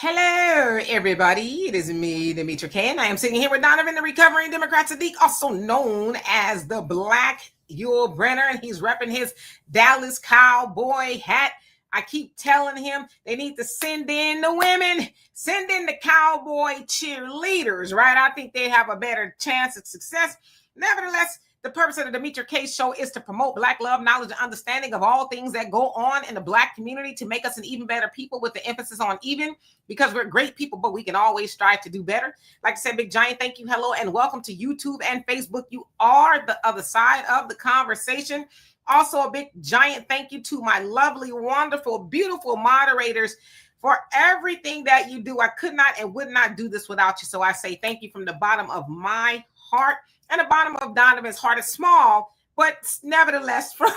Hello, everybody. It is me, Demetra K, and I am sitting here with Donovan, the recovering Democrat Sadiq, also known as the Black Yul Brenner, and he's repping his Dallas Cowboy hat. I keep telling him they need to send in the women, send in the cowboy cheerleaders, right? I think they have a better chance of success. Nevertheless, the purpose of the Demetra K Show is to promote Black love, knowledge, and understanding of all things that go on in the Black community to make us an even better people, with the emphasis on even, because we're great people, but we can always strive to do better. Like I said, big giant thank you, hello, and welcome to YouTube and Facebook. You are the other side of the conversation. Also, a big giant thank you to my lovely, wonderful, beautiful moderators for everything that you do. I could not and would not do this without you. So I say thank you from the bottom of my heart. And the bottom of Donovan's heart is small, but nevertheless from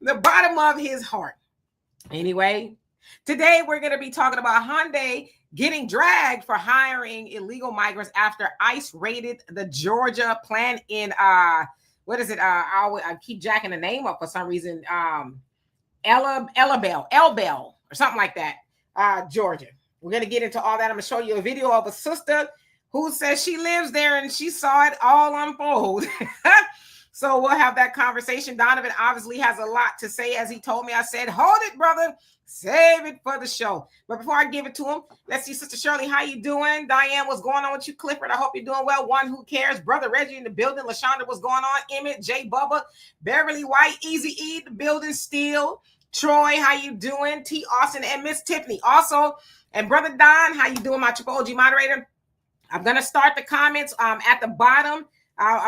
the bottom of his heart. Anyway, today we're going to be talking about Hyundai getting dragged for hiring illegal migrants after ICE raided the Georgia plant in what is it? I keep jacking the name up for some reason. Elbel or something like that. Georgia. We're going to get into all that. I'm going to show you a video of a sister who says she lives there and she saw it all unfold. So we'll have that conversation. Donovan obviously has a lot to say. As he told me, I said, hold it, brother. Save it for the show. But before I give it to him, let's see, Sister Shirley, how you doing? Diane, what's going on with you? Clifford, I hope you're doing well. One Who Cares. Brother Reggie in the building. LaShonda, what's going on? Emmett, J Bubba, Beverly White, Easy E, the building still. Troy, how you doing? T Austin and Miss Tiffany. Also, and Brother Don, how you doing, my Triple OG moderator? I'm going to start the comments at the bottom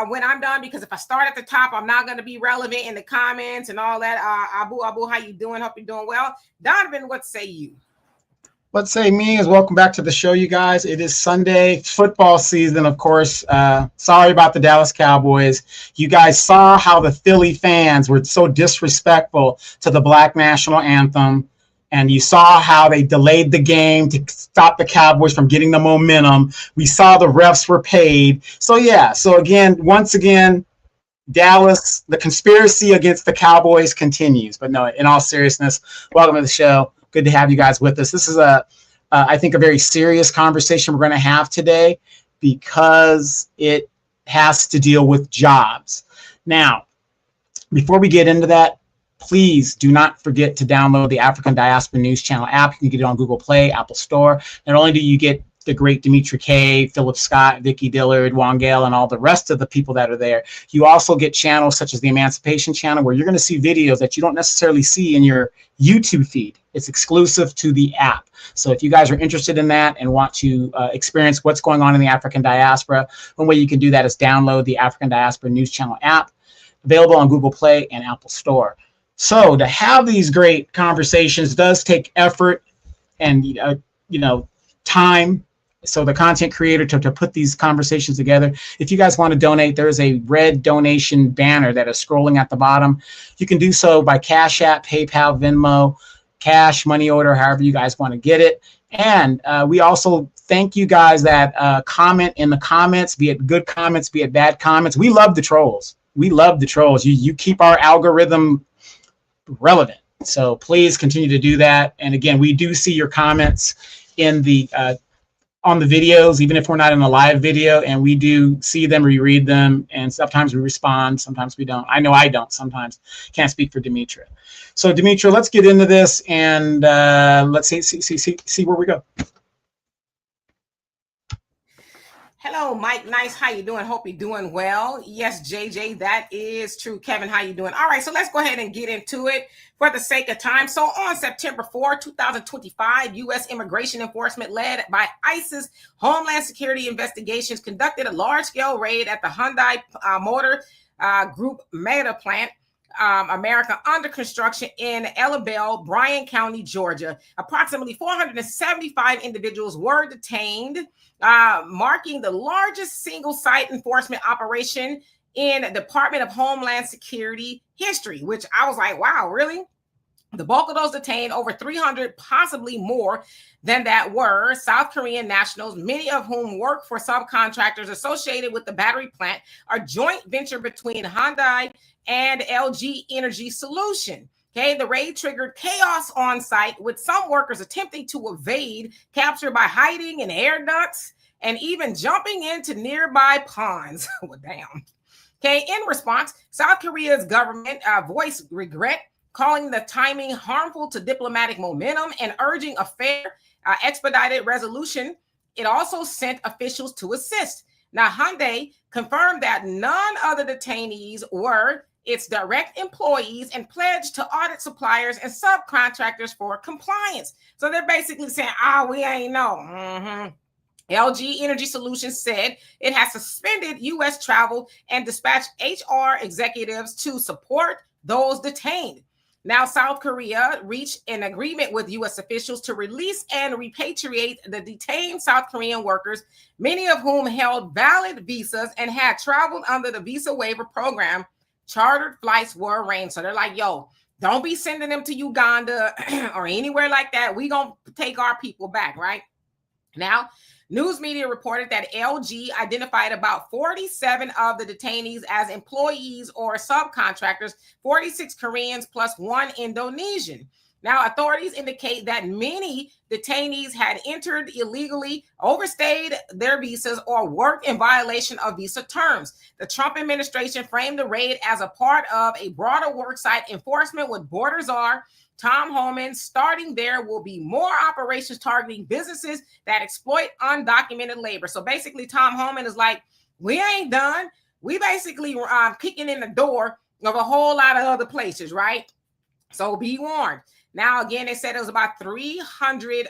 when I'm done, because if I start at the top, I'm not going to be relevant in the comments and all that. Abu, how you doing? Hope you're doing well. Donovan, what say you? What say me is welcome back to the show, you guys. It is Sunday, football season, of course. Sorry about the Dallas Cowboys. You guys saw how the Philly fans were so disrespectful to the Black national anthem. And you saw how they delayed the game to stop the Cowboys from getting the momentum. We saw the refs were paid. So, yeah. So, once again, Dallas, the conspiracy against the Cowboys continues. But no, in all seriousness, welcome to the show. Good to have you guys with us. This is, I think, a very serious conversation we're going to have today, because it has to deal with jobs. Now, before we get into that, please do not forget to download the African Diaspora News Channel app. You can get it on Google Play, Apple Store. Not only do you get the great Demetra K, Philip Scott, Vicki Dillard, Wangale, and all the rest of the people that are there, you also get channels such as the Emancipation Channel, where you're going to see videos that you don't necessarily see in your YouTube feed. It's exclusive to the app. So if you guys are interested in that and want to experience what's going on in the African diaspora, one way you can do that is download the African Diaspora News Channel app, available on Google Play and Apple Store. So to have these great conversations does take effort and time. So the content creator to put these conversations together. If you guys want to donate, there is a red donation banner that is scrolling at the bottom. You can do so by Cash App, PayPal, Venmo, cash, money order, however you guys want to get it. And we also thank you guys that comment in the comments, be it good comments, be it bad comments. We love the trolls. We love the trolls. You keep our algorithm relevant. So please continue to do that. And again, we do see your comments in the on the videos, even if we're not in a live video, and we do see them, we read them, and sometimes we respond, sometimes we don't. I know I don't sometimes. Can't speak for Demetra. So Demetra, let's get into this and let's see where we go. Hello, Mike. Nice. How you doing? Hope you're doing well. Yes, JJ, that is true. Kevin, how you doing? All right, so let's go ahead and get into it for the sake of time. So on September 4, 2025, U.S. Immigration Enforcement, led by ICE's Homeland Security Investigations, conducted a large-scale raid at the Hyundai Motor Group Meta Plant, America, under construction in Elbel, Bryan County, Georgia. Approximately 475 individuals were detained, marking the largest single site enforcement operation in Department of Homeland Security history, which I was like, wow, really? The bulk of those detained, over 300, possibly more than that, were South Korean nationals, many of whom work for subcontractors associated with the battery plant, a joint venture between Hyundai and LG Energy Solution. Okay, the raid triggered chaos on site, with some workers attempting to evade capture by hiding in air ducts and even jumping into nearby ponds. Well, damn. Okay, in response, South Korea's government voiced regret, calling the timing harmful to diplomatic momentum and urging a fair, expedited resolution. It also sent officials to assist. Now, Hyundai confirmed that none of the detainees were its direct employees and pledged to audit suppliers and subcontractors for compliance. So they're basically saying, we ain't know. LG Energy Solutions said it has suspended U.S. travel and dispatched HR executives to support those detained. Now, South Korea reached an agreement with U.S. officials to release and repatriate the detained South Korean workers, many of whom held valid visas and had traveled under the visa waiver program. Chartered flights were arranged. So they're like, yo, don't be sending them to Uganda or anywhere like that. We're going to take our people back, right? Now, news media reported that LG identified about 47 of the detainees as employees or subcontractors, 46 Koreans plus 1 Indonesian. Now, authorities indicate that many detainees had entered illegally, overstayed their visas, or worked in violation of visa terms. The Trump administration framed the raid as a part of a broader worksite enforcement with border czar Tom Homan. Starting there will be more operations targeting businesses that exploit undocumented labor. So basically, Tom Homan is like, we ain't done. We basically kicking in the door of a whole lot of other places, right? So be warned. Now, again, they said it was about 300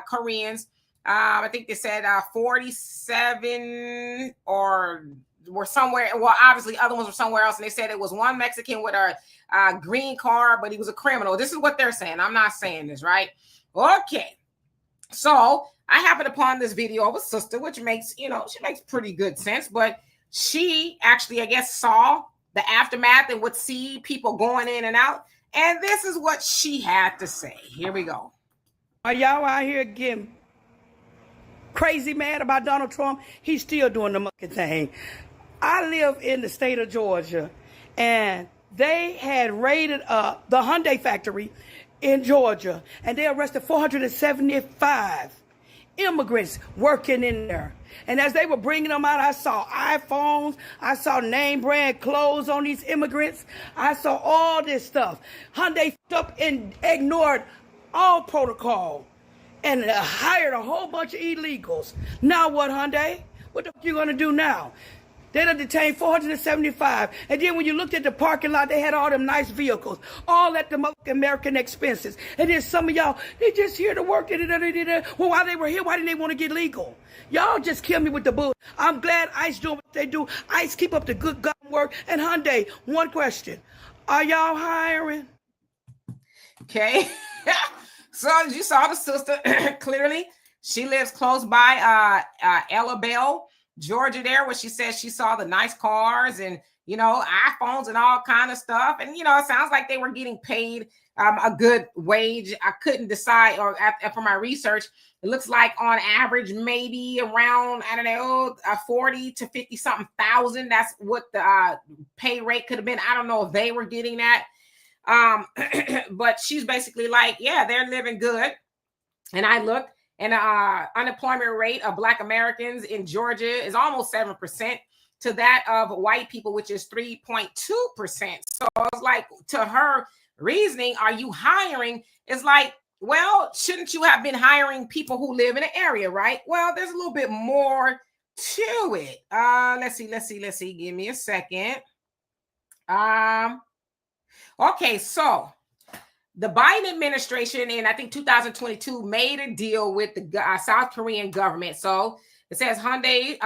Koreans. I think they said 47 or were somewhere. Well, obviously, other ones were somewhere else. And they said it was one Mexican with a green card, but he was a criminal. This is what they're saying. I'm not saying this, right? Okay. So I happened upon this video of a sister, which makes, she makes pretty good sense. But she actually, I guess, saw the aftermath and would see people going in and out. And this is what she had to say. Here we go. Are y'all out here getting crazy mad about Donald Trump? He's still doing the monkey thing. I live in the state of Georgia, and they had raided the Hyundai factory in Georgia, and they arrested 475 immigrants working in there. And as they were bringing them out, I saw iPhones, I saw name brand clothes on these immigrants, I saw all this stuff. Hyundai up and ignored all protocol and hired a whole bunch of illegals. Now what, Hyundai? What the f*** you gonna do now? They done detained 475. And then when you looked at the parking lot, they had all them nice vehicles, all at the American expenses. And then some of y'all, they just here to work. Well, while they were here, why didn't they want to get legal? Y'all just kill me with the bull. I'm glad ICE doing what they do. ICE keep up the good gun work. And Hyundai, one question. Are y'all hiring? Okay. So as you saw the sister, clearly she lives close by Ella Bell, Georgia, there, where she says she saw the nice cars and, iPhones and all kind of stuff. And, it sounds like they were getting paid a good wage. I couldn't decide, or from my research, it looks like on average, maybe around, 40 to 50 something thousand. That's what the pay rate could have been. I don't know if they were getting that. But she's basically like, yeah, they're living good. And I looked, and unemployment rate of Black Americans in Georgia is almost 7% to that of white people, which is 3.2%. So I was like, to her reasoning, are you hiring? It's like, well, shouldn't you have been hiring people who live in an area, right? Well, there's a little bit more to it. Let's see. Give me a second. Okay, so the Biden administration in, I think, 2022 made a deal with the South Korean government. So it says Hyundai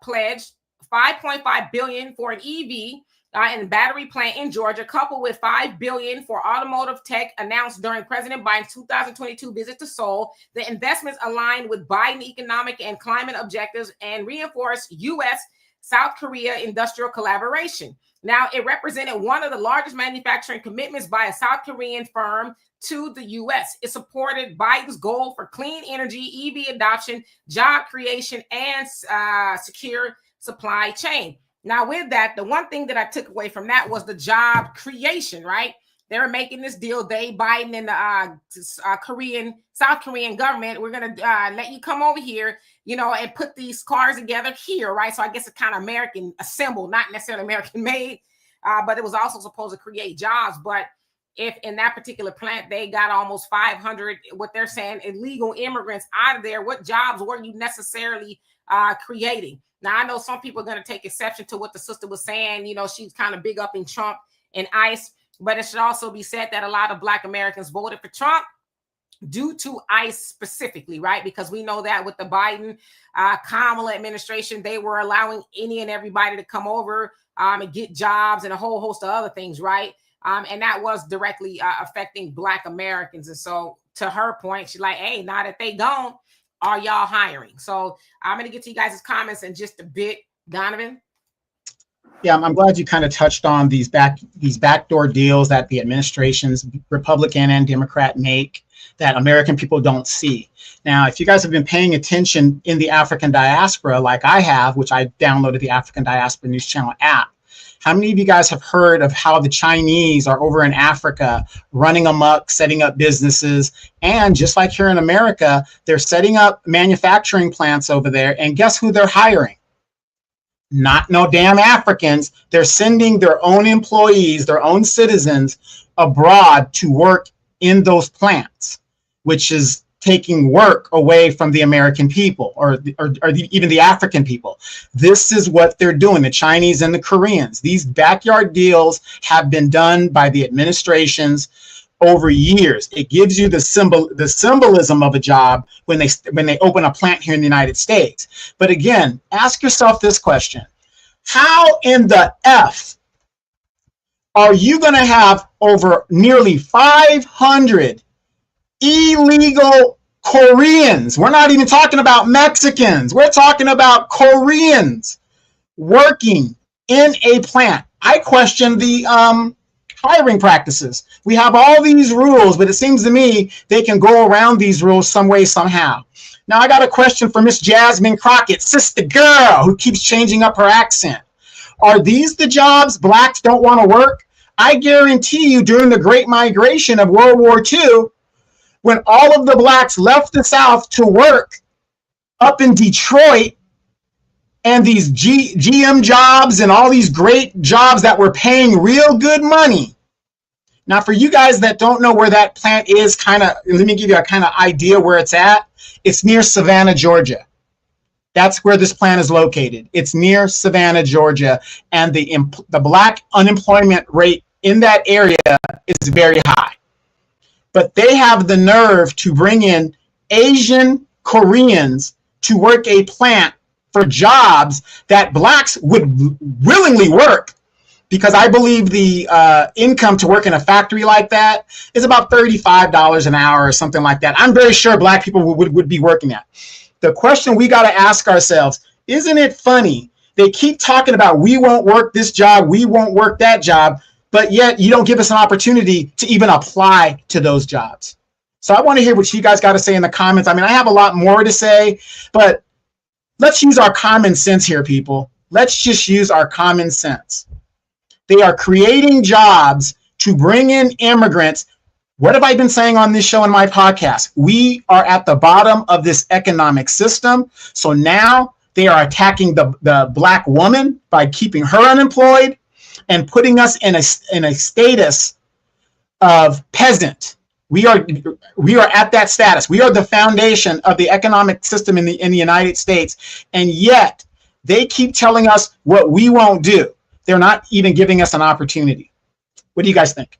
pledged $5.5 billion for an EV and battery plant in Georgia, coupled with $5 billion for automotive tech, announced during President Biden's 2022 visit to Seoul. The investments align with Biden economic and climate objectives and reinforce U.S.-South Korea industrial collaboration. Now, it represented one of the largest manufacturing commitments by a South Korean firm to the U.S. It supported Biden's goal for clean energy, EV adoption, job creation, and secure supply chain. Now, with that, the one thing that I took away from that was the job creation, right? they're making this deal. Biden and the South Korean government, we're going to let you come over here, and put these cars together here, right? So I guess it's kind of American assembled, not necessarily American made, but it was also supposed to create jobs. But if in that particular plant, they got almost 500, what they're saying, illegal immigrants out of there, what jobs were you necessarily creating? Now, I know some people are going to take exception to what the sister was saying. She's kind of big up in Trump and ICE, but it should also be said that a lot of Black Americans voted for Trump due to ICE specifically, right? Because we know that with the Biden, Kamala administration, they were allowing any and everybody to come over and get jobs and a whole host of other things, right? And that was directly affecting Black Americans. And so to her point, she's like, hey, now that they gone, are y'all hiring? So I'm going to get to you guys' comments in just a bit. Donovan? Yeah, I'm glad you kind of touched on these backdoor deals that the administrations, Republican and Democrat, make that American people don't see. Now, if you guys have been paying attention in the African diaspora, like I have, which I downloaded the African Diaspora News Channel app, how many of you guys have heard of how the Chinese are over in Africa running amok, setting up businesses? And just like here in America, they're setting up manufacturing plants over there. And guess who they're hiring? Not no damn Africans. They're sending their own employees, their own citizens abroad to work in those plants, which is taking work away from the American people or even the African people. This is what they're doing, the Chinese and the Koreans. These backyard deals have been done by the administrations over years. It gives you the symbolism of a job when they open a plant here in the United States. But again, ask yourself this question. How in the F are you going to have over nearly 500 illegal Koreans? We're not even talking about Mexicans. We're talking about Koreans working in a plant. I question the hiring practices. We have all these rules, but it seems to me they can go around these rules some way, somehow. Now, I got a question for Miss Jasmine Crockett, sister girl, who keeps changing up her accent. Are these the jobs Blacks don't want to work? I guarantee you during the Great Migration of World War II, when all of the Blacks left the South to work up in Detroit, and these GM jobs and all these great jobs that were paying real good money. Now, for you guys that don't know where that plant is, let me give you a kind of idea where it's at. It's near Savannah, Georgia. That's where this plant is located. It's near Savannah, Georgia, and the Black unemployment rate in that area is very high. But they have the nerve to bring in Asian Koreans to work a plant for jobs that Blacks would willingly work, because I believe the income to work in a factory like that is about $35 an hour or something like that. I'm very sure Black people would be working that. The question we got to ask ourselves, isn't it funny? They keep talking about we won't work this job, we won't work that job, but yet you don't give us an opportunity to even apply to those jobs. So I want to hear what you guys got to say in the comments. I mean, I have a lot more to say, but let's use our common sense here, people. Let's just use our common sense. They are creating jobs to bring in immigrants. What have I been saying on this show and my podcast? We are at the bottom of this economic system. So now they are attacking the Black woman by keeping her unemployed and putting us in a status of peasant. We are at that status. We are the foundation of the economic system in the United States. And yet they keep telling us what we won't do. They're not even giving us an opportunity. What do you guys think?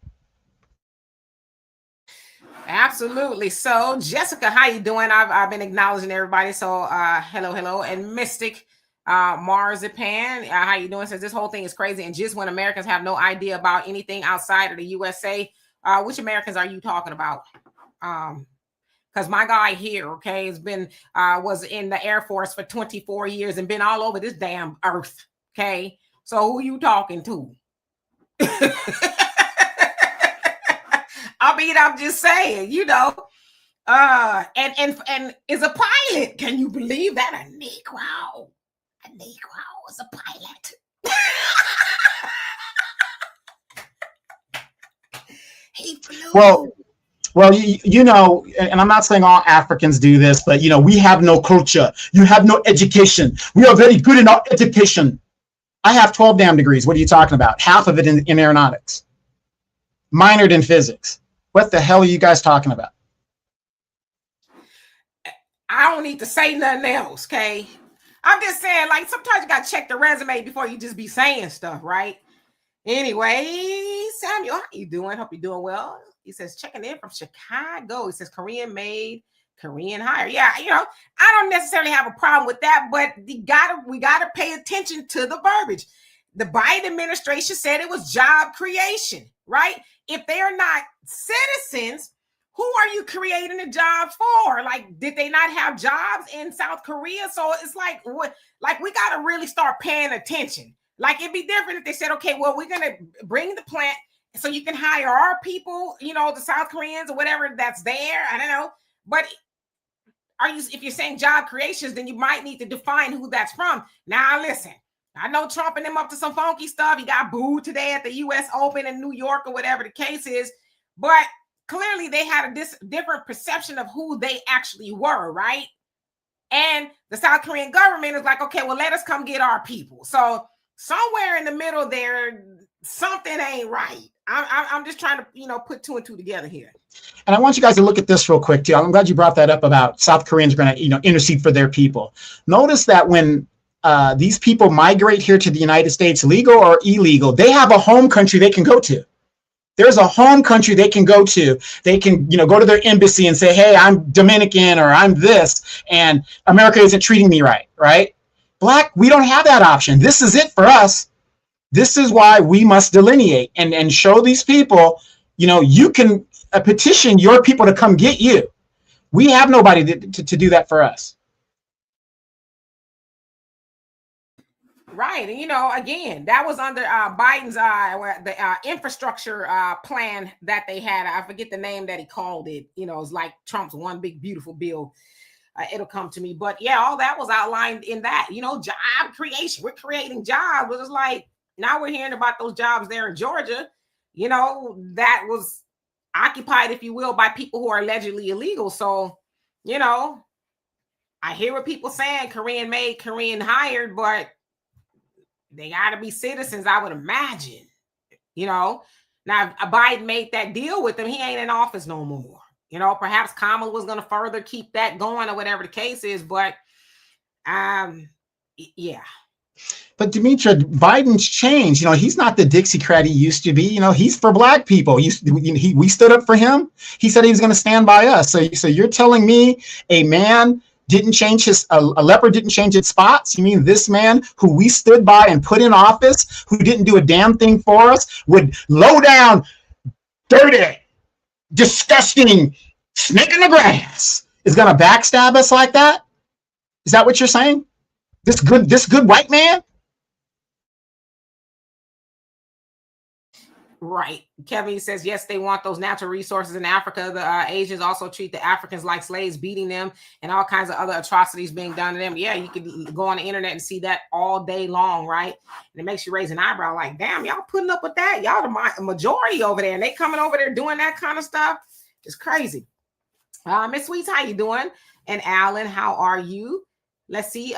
Absolutely. So, Jessica, how you doing? I've been acknowledging everybody. So, hello, and Mystic Marzipan, how you doing? Says this whole thing is crazy, and just when Americans have no idea about anything outside of the USA, which Americans are you talking about? Because my guy here, okay, has been was in the Air Force for 24 years and been all over this damn earth. Okay, so who you talking to? I mean, I'm just saying, and is a pilot. Can you believe that? A Negro is a pilot. He flew. Well, you know, and I'm not saying all Africans do this, but, you know, we have no culture. You have no education. We are very good in our education. I have 12 damn degrees. What are you talking about? Half of it in aeronautics. Minored in physics. What the hell are you guys talking about? I don't need to say nothing else, okay? I'm just saying, like, sometimes you got to check the resume before you just be saying stuff, right? Anyway, Samuel, how you doing? Hope you're doing well. He says, checking in from Chicago. He says, Korean made, Korean hired. Yeah, you know, I don't necessarily have a problem with that, but we gotta pay attention to the verbiage. The Biden administration said it was job creation, right? If they are not citizens, who are you creating the jobs for? Like, did they not have jobs in South Korea? So it's like, what? Like, we got to really start paying attention. Like, it'd be different if they said, okay, well, we're going to bring the plant so you can hire our people, you know, the South Koreans or whatever that's there. I don't know. But if you're saying job creations, then you might need to define who that's from. Now, listen, I know Trump and them up to some funky stuff. He got booed today at the U.S. Open in New York or whatever the case is. But clearly they had a different perception of who they actually were, right? And the South Korean government is like, okay, well, let us come get our people. So somewhere in the middle there, something ain't right. I'm just trying to, you know, put two and two together here. And I want you guys to look at this real quick too. I'm glad you brought that up about South Koreans are going to, you know, intercede for their people. Notice that when these people migrate here to the United States, legal or illegal, they have a home country they can go to. There's a home country they can go to. They can, you know, go to their embassy and say, hey, I'm Dominican or I'm this, and America isn't treating me right, right? Black, we don't have that option. This is it for us. This is why we must delineate and show these people, you know, you can petition your people to come get you. We have nobody to do that for us. Right. And, you know, again, that was under Biden's the infrastructure plan that they had. I forget the name that he called it. You know, it's like Trump's one big, beautiful bill. It'll come to me. But yeah, all that was outlined in that, you know, job creation. We're creating jobs. It was like, now we're hearing about those jobs there in Georgia, you know, that was occupied, if you will, by people who are allegedly illegal. So, you know, I hear what people saying, Korean made, Korean hired, but they got to be citizens, I would imagine. You know, now Biden made that deal with them. He ain't in office no more. You know, perhaps Kamala was going to further keep that going or whatever the case is. But yeah. But Demetra, Biden's changed. You know, he's not the Dixiecrat he used to be. You know, he's for black people. We stood up for him. He said he was going to stand by us. So you're telling me a man didn't change a leopard didn't change its spots? You mean this man who we stood by and put in office, who didn't do a damn thing for us, would low down, dirty, disgusting snake in the grass is going to backstab us like that? Is that what you're saying? This good white man? Right. Kevin says, yes, they want those natural resources in Africa. The Asians also treat the Africans like slaves, beating them and all kinds of other atrocities being done to them. Yeah, you could go on the internet and see that all day long, right? And it makes you raise an eyebrow like, damn, y'all putting up with that? Y'all the majority over there, and they coming over there doing that kind of stuff. It's crazy. Miss Sweets, how you doing? And Alan, how are you? Let's see.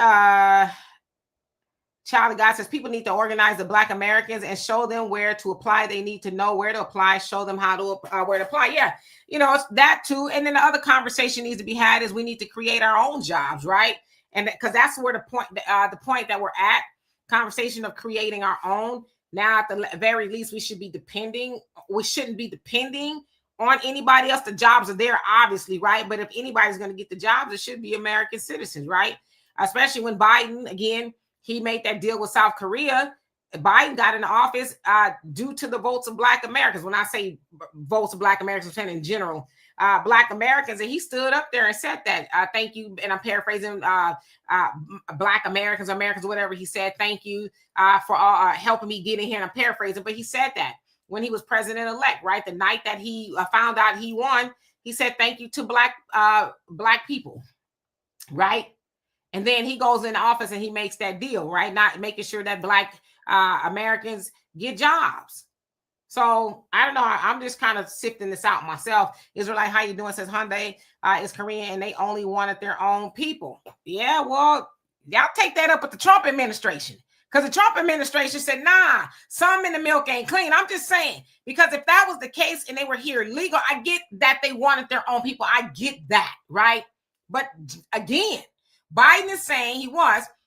Child of God says people need to organize the Black Americans and show them where to apply. They need to know where to apply, show them how to where to apply. Yeah, you know, it's that too. And then the other conversation needs to be had is we need to create our own jobs, right? And because that's where the point that we're at, conversation of creating our own. Now, at the very least, we shouldn't be depending on anybody else. The jobs are there, obviously, right? But if anybody's going to get the jobs, it should be American citizens, right? Especially when Biden, again, he made that deal with South Korea. Biden got in office due to the votes of Black Americans. When I say votes of Black Americans, I'm saying in general, Black Americans. And he stood up there and said that, thank you. And I'm paraphrasing, Black Americans, whatever he said, thank you for helping me get in here. And I'm paraphrasing, but he said that when he was president-elect, right? The night that he found out he won, he said, thank you to Black people, right? And then he goes in office and he makes that deal, right? Not making sure that Black Americans get jobs. So I don't know. I'm just kind of sifting this out myself. Israelite, how you doing? Says Hyundai is Korean and they only wanted their own people. Yeah, well, y'all take that up with the Trump administration. Because the Trump administration said, nah, some in the milk ain't clean. I'm just saying, because if that was the case and they were here illegal, I get that they wanted their own people. I get that, right? But again, Biden is saying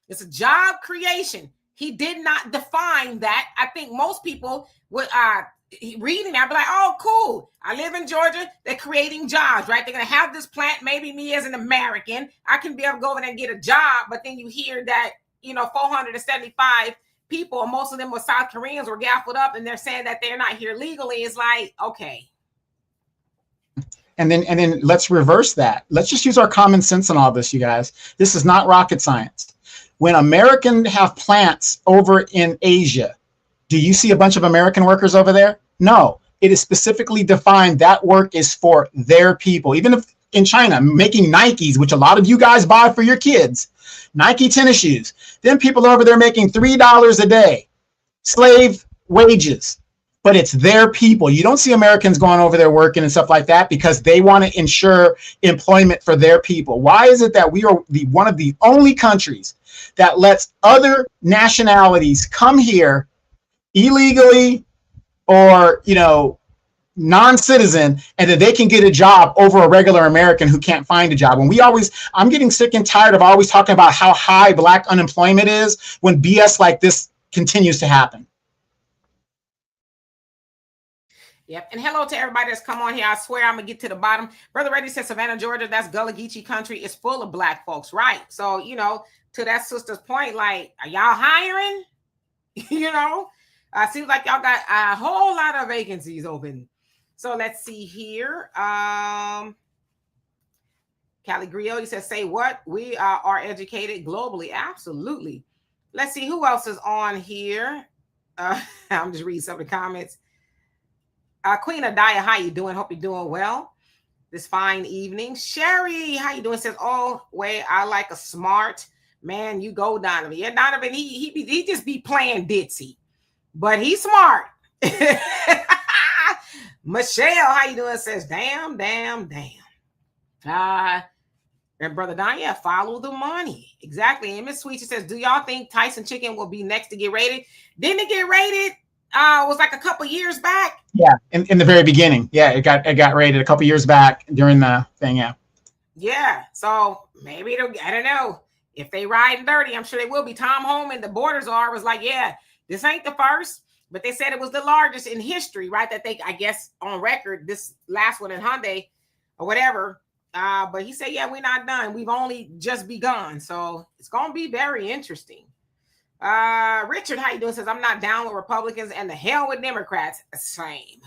it's a job creation. He did not define that. I think most people would reading that be like, oh, cool. I live in Georgia. They're creating jobs, right? They're going to have this plant. Maybe me as an American, I can be able to go over there and get a job. But then you hear that, 475 people, most of them were South Koreans, were gaffled up, and they're saying that they're not here legally. It's like, okay. And then let's reverse that. Let's just use our common sense in all this, you guys. This is not rocket science. When Americans have plants over in Asia, do you see a bunch of American workers over there? No. It is specifically defined that work is for their people. Even if in China, making Nikes, which a lot of you guys buy for your kids, Nike tennis shoes, then people over there making $3 a day, slave wages, but it's their people. You don't see Americans going over there working and stuff like that because they want to ensure employment for their people. Why is it that we are one of the only countries that lets other nationalities come here illegally or, non-citizen, and that they can get a job over a regular American who can't find a job? And I'm getting sick and tired of always talking about how high Black unemployment is when BS like this continues to happen. Yep. And hello to everybody that's come on here. I swear I'm going to get to the bottom. Brother Reddy says Savannah, Georgia, that's Gullah Geechee country. It's full of Black folks, right? So, to that sister's point, like, are y'all hiring? Seems like y'all got a whole lot of vacancies open. So let's see here. Cali Griot, he says, say what? We are educated globally. Absolutely. Let's see who else is on here. I'm just reading some of the comments. Queen Adaya, how you doing? Hope you're doing well this fine evening. Sherry, how you doing? Says, oh, wait, I like a smart man. You go, Donovan. Yeah, Donovan, he just be playing ditzy, but he's smart. Michelle, how you doing? Says, damn. And Brother Don, yeah, follow the money. Exactly. And Miss Sweet, she says, do y'all think Tyson Chicken will be next to get rated? Didn't it get rated? Was like a couple years back. Yeah, in the very beginning. Yeah, it got rated a couple years back during the thing. Yeah. Yeah. So maybe I don't know. If they ride dirty, I'm sure they will be. Tom Holman, the Borders was like, yeah, this ain't the first, but they said it was the largest in history, right? That they, I guess, on record, this last one in Hyundai or whatever. But he said, yeah, we're not done. We've only just begun. So it's going to be very interesting. Richard, how you doing? Says, I'm not down with Republicans and the hell with Democrats. Same.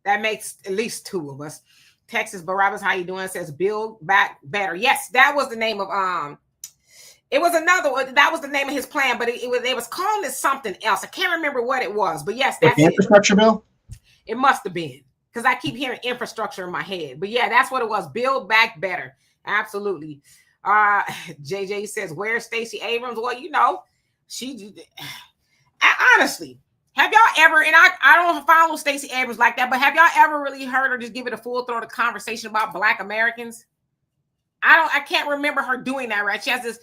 That makes at least two of us. Texas Barabbas, how you doing? Says, build back better. Yes, that was the name of, it was another one. That was the name of his plan, but it was calling it something else. I can't remember what it was, but yes, that's the infrastructure bill. It must have been, because I keep hearing infrastructure in my head. But yeah, that's what it was. Build back better. Absolutely. JJ says, where's Stacey Abrams? Well, honestly, have y'all ever, and I don't follow Stacey Abrams like that, but have y'all ever really heard her just give it a full throated conversation about Black Americans? I can't remember her doing that, right? She has this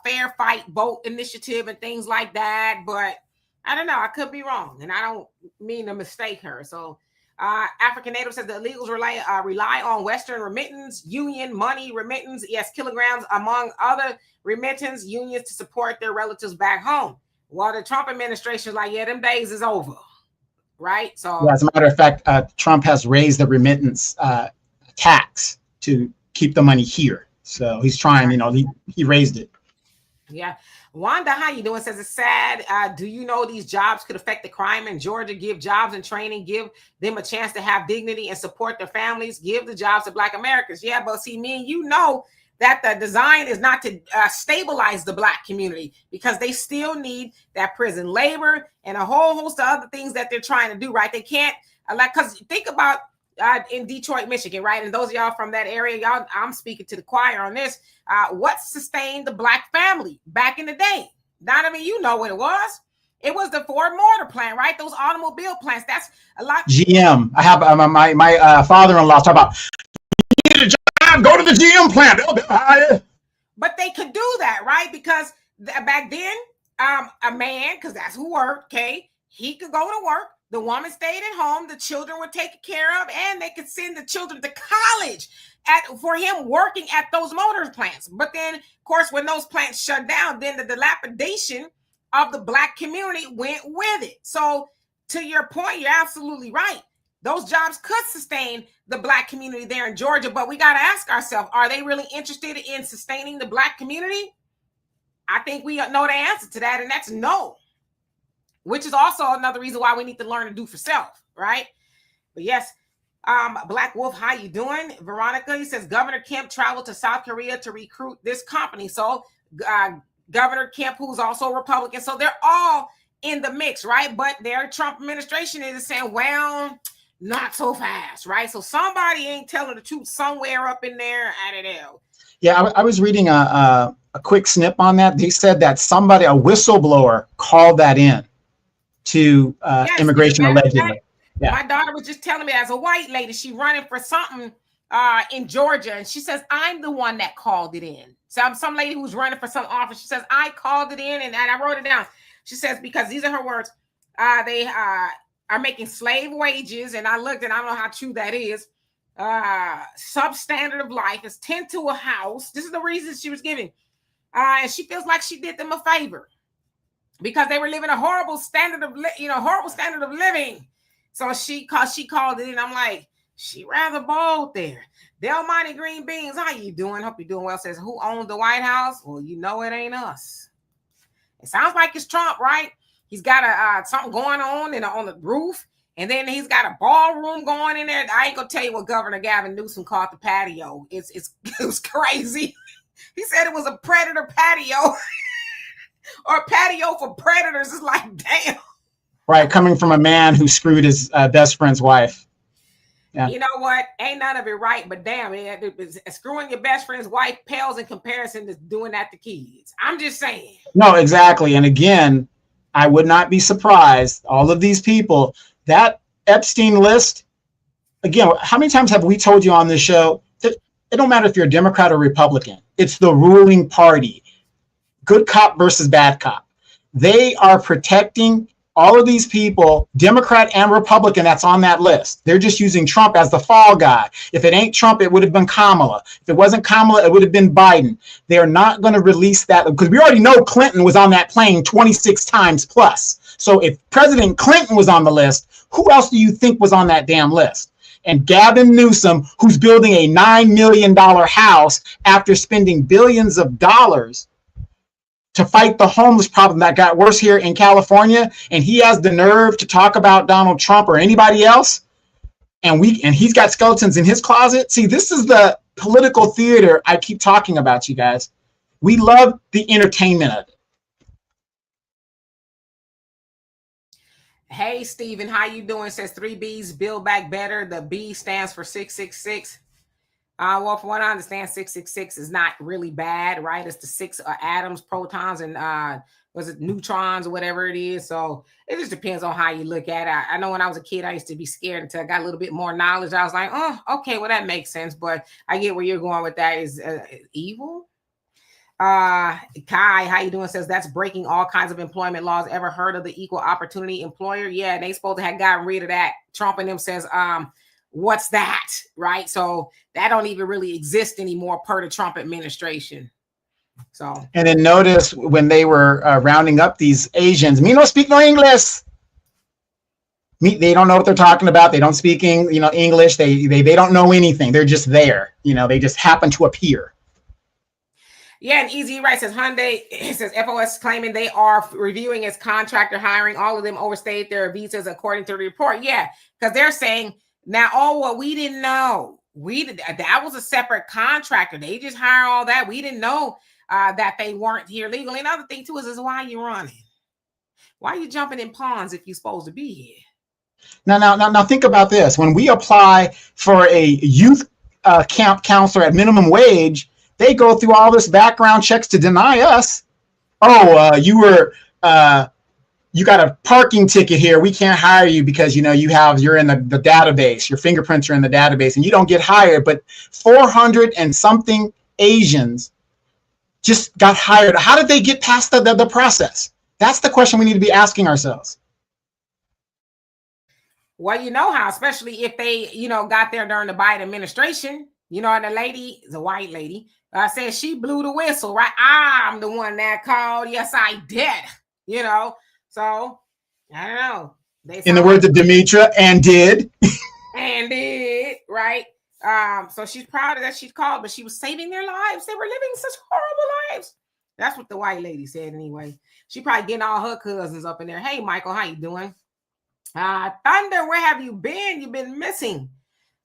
fair fight vote initiative and things like that, but I don't know. I could be wrong, and I don't mean to mistake her. So African Native says the illegals rely on Western remittance, union money remittance, yes, kilograms, among other remittance unions to support their relatives back home. Well, the Trump administration is like, yeah, them days is over, right? So, yeah, as a matter of fact, Trump has raised the remittance tax to keep the money here. So he's trying, he raised it. Yeah. Wanda, how you doing? Says it's sad. Do you know these jobs could affect the crime in Georgia? Give jobs and training, give them a chance to have dignity and support their families. Give the jobs to Black Americans. Yeah, but see, me and you know that the design is not to stabilize the Black community, because they still need that prison labor and a whole host of other things that they're trying to do, right? They can't, because think about in Detroit, Michigan, right? And those of y'all from that area, y'all, I'm speaking to the choir on this. What sustained the Black family back in the day? Donovan, you know what it was. It was the Ford Motor plant, right? Those automobile plants. That's a lot. GM. I have my father-in-law talk about, you need a job, go to the GM plant. They'll hire you. But they could do that, right? Because back then, a man, because that's who worked, okay, he could go to work. The woman stayed at home. The children were taken care of, and they could send the children to college for him working at those motor plants. But then, of course, when those plants shut down, then the dilapidation of the Black community went with it. So to your point, you're absolutely right. Those jobs could sustain the Black community there in Georgia, but we got to ask ourselves, are they really interested in sustaining the Black community? I think we know the answer to that, and that's no. Which is also another reason why we need to learn to do for self, right? But yes, Black Wolf, how you doing? Veronica, he says, Governor Kemp traveled to South Korea to recruit this company. So Governor Kemp, who's also a Republican, so they're all in the mix, right? But their Trump administration is saying, well, not so fast, right? So somebody ain't telling the truth somewhere up in there. I don't know. Yeah, I was reading a quick snip on that. They said that somebody, a whistleblower, called that in to immigration allegedly. Yeah. My daughter was just telling me, as a white lady, she running for something in Georgia, and she says, I'm the one that called it in. So I'm some lady who's running for some office. She says, I called it in, and I wrote it down. She says, because these are her words, they are making slave wages, and I looked, and I don't know how true that is. Substandard of life is 10 to a house. This is the reason she was giving. And she feels like she did them a favor because they were living a horrible standard of living. So she called it in. I'm like, she rather bold there. Del Monte Green Beans, how you doing? Hope you're doing well. Says, who owns the White House? Well, you know it ain't us. It sounds like it's Trump, right? He's got something going on the roof, and then he's got a ballroom going in there. I ain't gonna tell you what Governor Gavin Newsom called the patio. It was crazy. He said it was a predator patio or a patio for predators. It's like, damn. Right, coming from a man who screwed his best friend's wife. Yeah. You know what? Ain't none of it right, but damn, screwing your best friend's wife pales in comparison to doing that to kids. I'm just saying. No, exactly. And again, I would not be surprised. All of these people, that Epstein list, again, how many times have we told you on this show that it don't matter if you're a Democrat or Republican. It's the ruling party. Good cop versus bad cop. They are protecting all of these people, Democrat and Republican, that's on that list. They're just using Trump as the fall guy. If it ain't Trump, it would have been Kamala. If it wasn't Kamala, it would have been Biden. They are not going to release that because we already know Clinton was on that plane 26 times plus. So if President Clinton was on the list, who else do you think was on that damn list? And Gavin Newsom, who's building a $9 million house after spending billions of dollars to fight the homeless problem that got worse here in California, and he has the nerve to talk about Donald Trump or anybody else, and he's got skeletons in his closet. See, this is the political theater I keep talking about, you guys. We love the entertainment of it. Hey, Stephen, how you doing? Says 3Bs, Build Back Better. The B stands for 666. Well, from what I understand, 666 is not really bad, right? It's the 6 atoms, protons, and neutrons or whatever it is. So it just depends on how you look at it. I know when I was a kid, I used to be scared until I got a little bit more knowledge. I was like, oh, okay, well, that makes sense. But I get where you're going with that. Is evil? Kai, how you doing? Says that's breaking all kinds of employment laws. Ever heard of the equal opportunity employer? Yeah, they supposed to have gotten rid of that. Trump and them says, what's that, right? So that don't even really exist anymore per the Trump administration. So, and then notice when they were rounding up these Asians, me no speak no English. They don't know what they're talking about. They don't speak English. They don't know anything. They're just there. They just happen to appear. Yeah, and Easy Right says Hyundai, it says FOS claiming they are reviewing its contractor hiring. All of them overstayed their visas according to the report. Yeah, because they're saying now, we didn't know. That was a separate contractor. They just hire all that. We didn't know that they weren't here legally. Another thing too is why you running? Why are you jumping in ponds if you're supposed to be here? Now think about this. When we apply for a youth camp counselor at minimum wage, they go through all this background checks to deny us. You were you got a parking ticket here. We can't hire you because, you're in the database. Your fingerprints are in the database and you don't get hired. But 400 and something Asians just got hired. How did they get past the process? That's the question we need to be asking ourselves. Well, you know how, especially if they, got there during the Biden administration, and the lady, the white lady, said she blew the whistle, right? I'm the one that called. Yes, I did, So, I don't know. In the words of Demetra, and did. And did, right? So she's proud of that she called, but she was saving their lives. They were living such horrible lives. That's what the white lady said anyway. She probably getting all her cousins up in there. Hey, Michael, how you doing? Thunder, where have you been? You've been missing.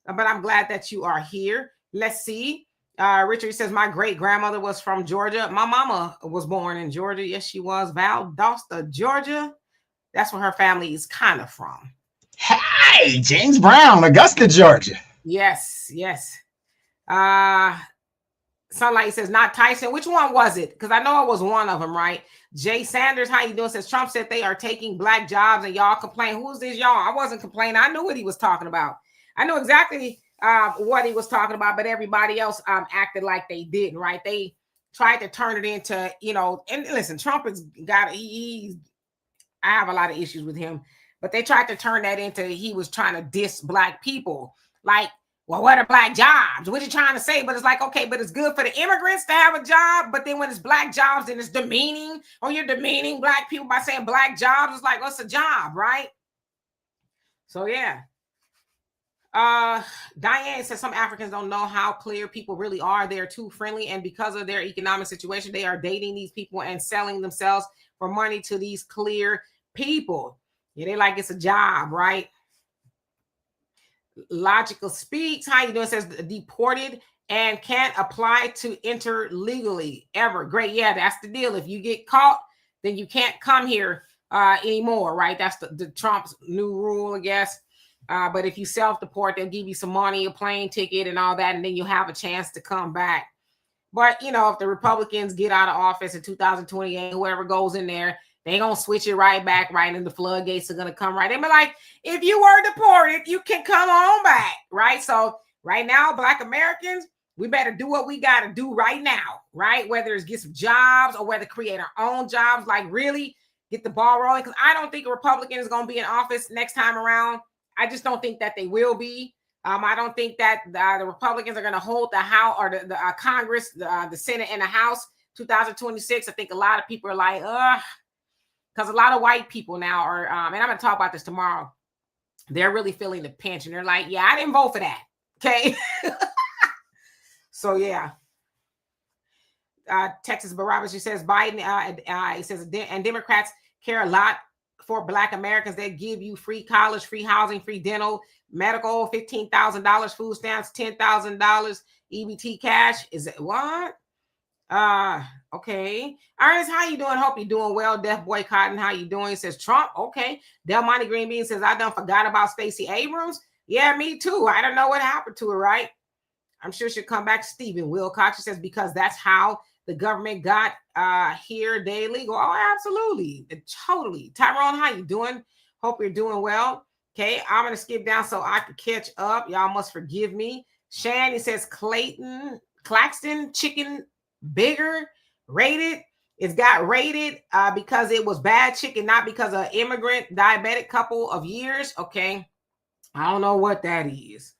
But I'm glad that you are here. Let's see. Richard says, my great-grandmother was from Georgia. My mama was born in Georgia. Yes, she was. Valdosta, Georgia. That's where her family is kind of from. Hey, James Brown, Augusta, Georgia. Yes. Sunlight says, not Tyson. Which one was it? Because I know it was one of them, right? Jay Sanders, how you doing? Says, Trump said they are taking black jobs and y'all complain. Who's this y'all? I wasn't complaining. I knew what he was talking about. I knew exactly what he was talking about, but everybody else acted like they didn't, right? They tried to turn it into, and listen, Trump has got, I have a lot of issues with him, but they tried to turn that into, he was trying to diss black people. Like, well, what are black jobs? What are you trying to say? But it's like, okay, but it's good for the immigrants to have a job. But then when it's black jobs, then it's demeaning. Or you're demeaning black people by saying black jobs. It's like, what's a job, right? So, yeah. Diane says some Africans don't know how clear people really are. They're too friendly. And because of their economic situation, they are dating these people and selling themselves for money to these clear people. Yeah, they like it's a job, right? Logical Speaks, how you doing? Says deported and can't apply to enter legally ever. Great. Yeah, that's the deal. If you get caught, then you can't come here anymore, right? That's the Trump's new rule, I guess. But if you self-deport, they'll give you some money, a plane ticket and all that, and then you'll have a chance to come back. But, if the Republicans get out of office in 2028, whoever goes in there, they going to switch it right back, right? And the floodgates are going to come right. They be like, if you were deported, you can come on back, right? So right now, Black Americans, we better do what we got to do right now, right? Whether it's get some jobs or whether create our own jobs, like really get the ball rolling. Because I don't think a Republican is going to be in office next time around. I just don't think that they will be. I don't think that the Republicans are going to hold the House or the Congress, the Senate and the House 2026. I think a lot of people are like, because a lot of white people now are, and I'm going to talk about this tomorrow, they're really feeling the pinch. And they're like, yeah, I didn't vote for that. Okay. So, yeah. Texas Barabbas, she says, Biden, he says, and Democrats care a lot for Black Americans. They give you free college, free housing, free dental, medical, $15,000, food stamps, $10,000, EBT cash. Is it what? Okay. Ernest, how you doing? Hope you're doing well. Death Boycotting, how you doing? He says Trump. Okay. Del Monte Green Bean says, I done forgot about Stacey Abrams. Yeah, me too. I don't know what happened to her, right? I'm sure she'll come back. Stephen Wilcox, she says, because that's how the government got here. They illegal. Oh, absolutely. Totally. Tyrone, how you doing? Hope you're doing well. Okay. I'm going to skip down so I can catch up. Y'all must forgive me. Shan, he says Claxton chicken bigger rated. It's got rated because it was bad chicken, not because of immigrant diabetic couple of years. Okay. I don't know what that is.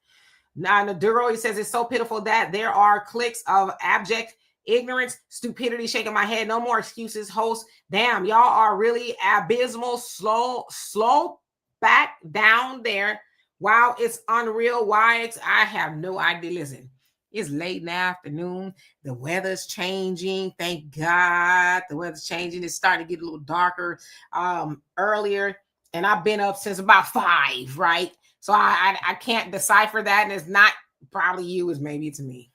Now, Naduro, he says it's so pitiful that there are cliques of abject ignorance, stupidity, shaking my head. No more excuses, host. Damn, y'all are really abysmal, slow back down there. Wow, it's unreal. Why? I have no idea. Listen, it's late in the afternoon. The weather's changing. Thank God the weather's changing. It's starting to get a little darker earlier. And I've been up since about 5, right? So I can't decipher that. And it's not probably you, it's maybe it's me.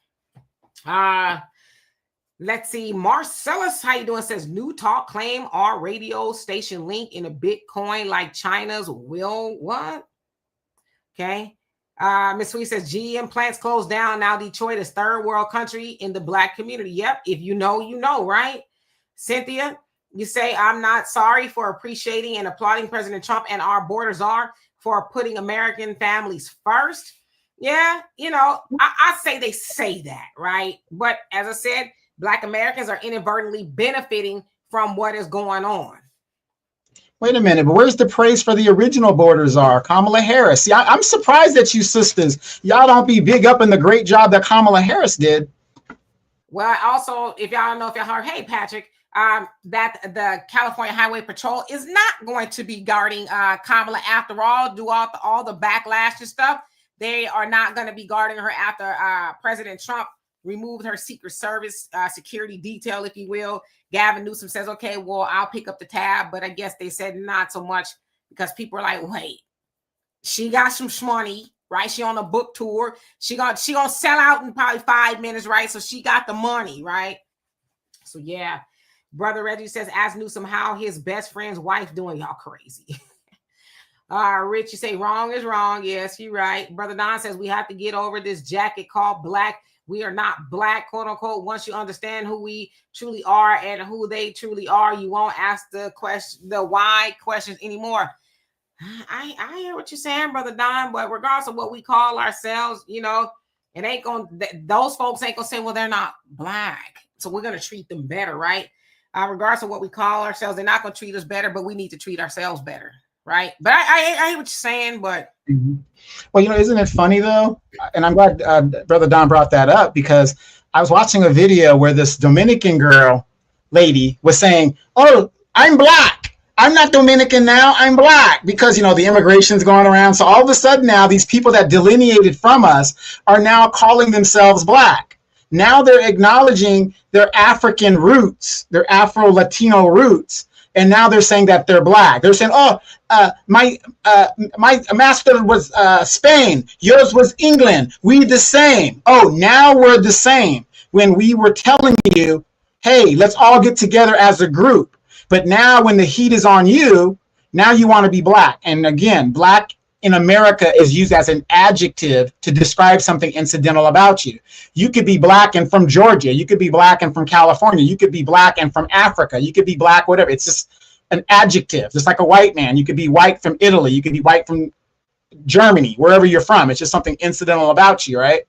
Let's see. Marcellus, how you doing? Says new talk claim our radio station link in a Bitcoin like China's will. What? Okay. Miss Sweet says GM plants closed down. Now Detroit is third world country in the Black community. Yep. If you know, you know, right? Cynthia, You say, I'm not sorry for appreciating and applauding President Trump and our border czar for putting American families first. Yeah, I say they say that, right? But as I said, Black Americans are inadvertently benefiting from what is going on. Wait a minute, but where's the praise for the original border czar, Kamala Harris? See, I'm surprised that you sisters, y'all don't be big up in the great job that Kamala Harris did. Well, also, if y'all don't know, if y'all heard, hey, Patrick, that the California Highway Patrol is not going to be guarding Kamala after all, do all the backlash and stuff. They are not going to be guarding her after President Trump removed her Secret Service security detail, if you will. Gavin Newsom says, okay, well, I'll pick up the tab. But I guess they said not so much because people are like, wait, she got some shmoney, right? She on a book tour. She gonna sell out in probably 5 minutes, right? So she got the money, right? So yeah. Brother Reggie says, ask Newsom how his best friend's wife doing. Y'all crazy. Rich, you say wrong is wrong. Yes, you're right. Brother Don says we have to get over this jacket called black. We are not black, quote unquote. Once you understand who we truly are and who they truly are, you won't ask the why questions anymore. I hear what you're saying, Brother Don, but regardless of what we call ourselves, it ain't those folks ain't gonna say, well, they're not black, so we're gonna treat them better, right? Regardless of what we call ourselves, they're not gonna treat us better, but we need to treat ourselves better, right? But I hear what you're saying, but well, isn't it funny though? And I'm glad Brother Don brought that up, because I was watching a video where this Dominican lady was saying, oh, I'm black. I'm not Dominican now, I'm black, because, the immigration's going around. So all of a sudden now these people that delineated from us are now calling themselves black. Now they're acknowledging their African roots, their Afro-Latino roots. And now they're saying that they're black. They're saying, oh, my master was Spain. Yours was England. We the same. Oh, now we're the same. When we were telling you, hey, let's all get together as a group. But now when the heat is on you, now you want to be black. And again, black in America is used as an adjective to describe something incidental about you. You could be black and from Georgia. You could be black and from California. You could be black and from Africa. You could be black, whatever. It's just an adjective, just like a white man. You could be white from Italy. You could be white from Germany, wherever you're from. It's just something incidental about you, right?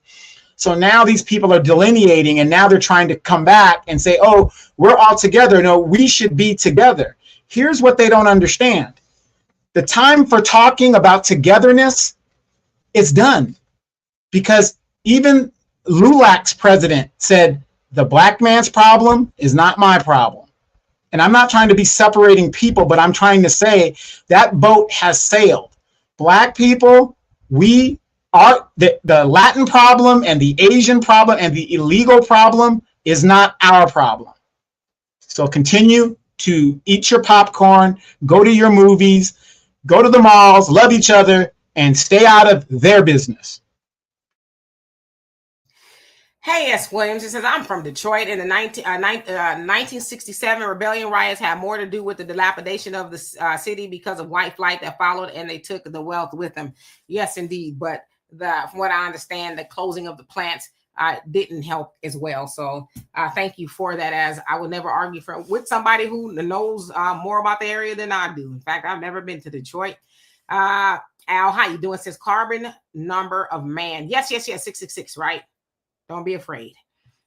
So now these people are delineating, and now they're trying to come back and say, oh, we're all together. No, we should be together. Here's what they don't understand. The time for talking about togetherness is done, because even LULAC's president said, the black man's problem is not my problem. And I'm not trying to be separating people, but I'm trying to say that boat has sailed. Black people, we are the Latin problem and the Asian problem and the illegal problem is not our problem. So continue to eat your popcorn, go to your movies, go to the malls, love each other, and stay out of their business. Hey, S. Williams, it says, I'm from Detroit, and the 1967 rebellion riots had more to do with the dilapidation of the city because of white flight that followed, and they took the wealth with them. Yes, indeed. But from what I understand, the closing of the plants didn't help as well. So thank you for that, as I would never argue with somebody who knows more about the area than I do. In fact, I've never been to Detroit. Al, how you doing? It says carbon number of man. Yes, 666, right? Don't be afraid.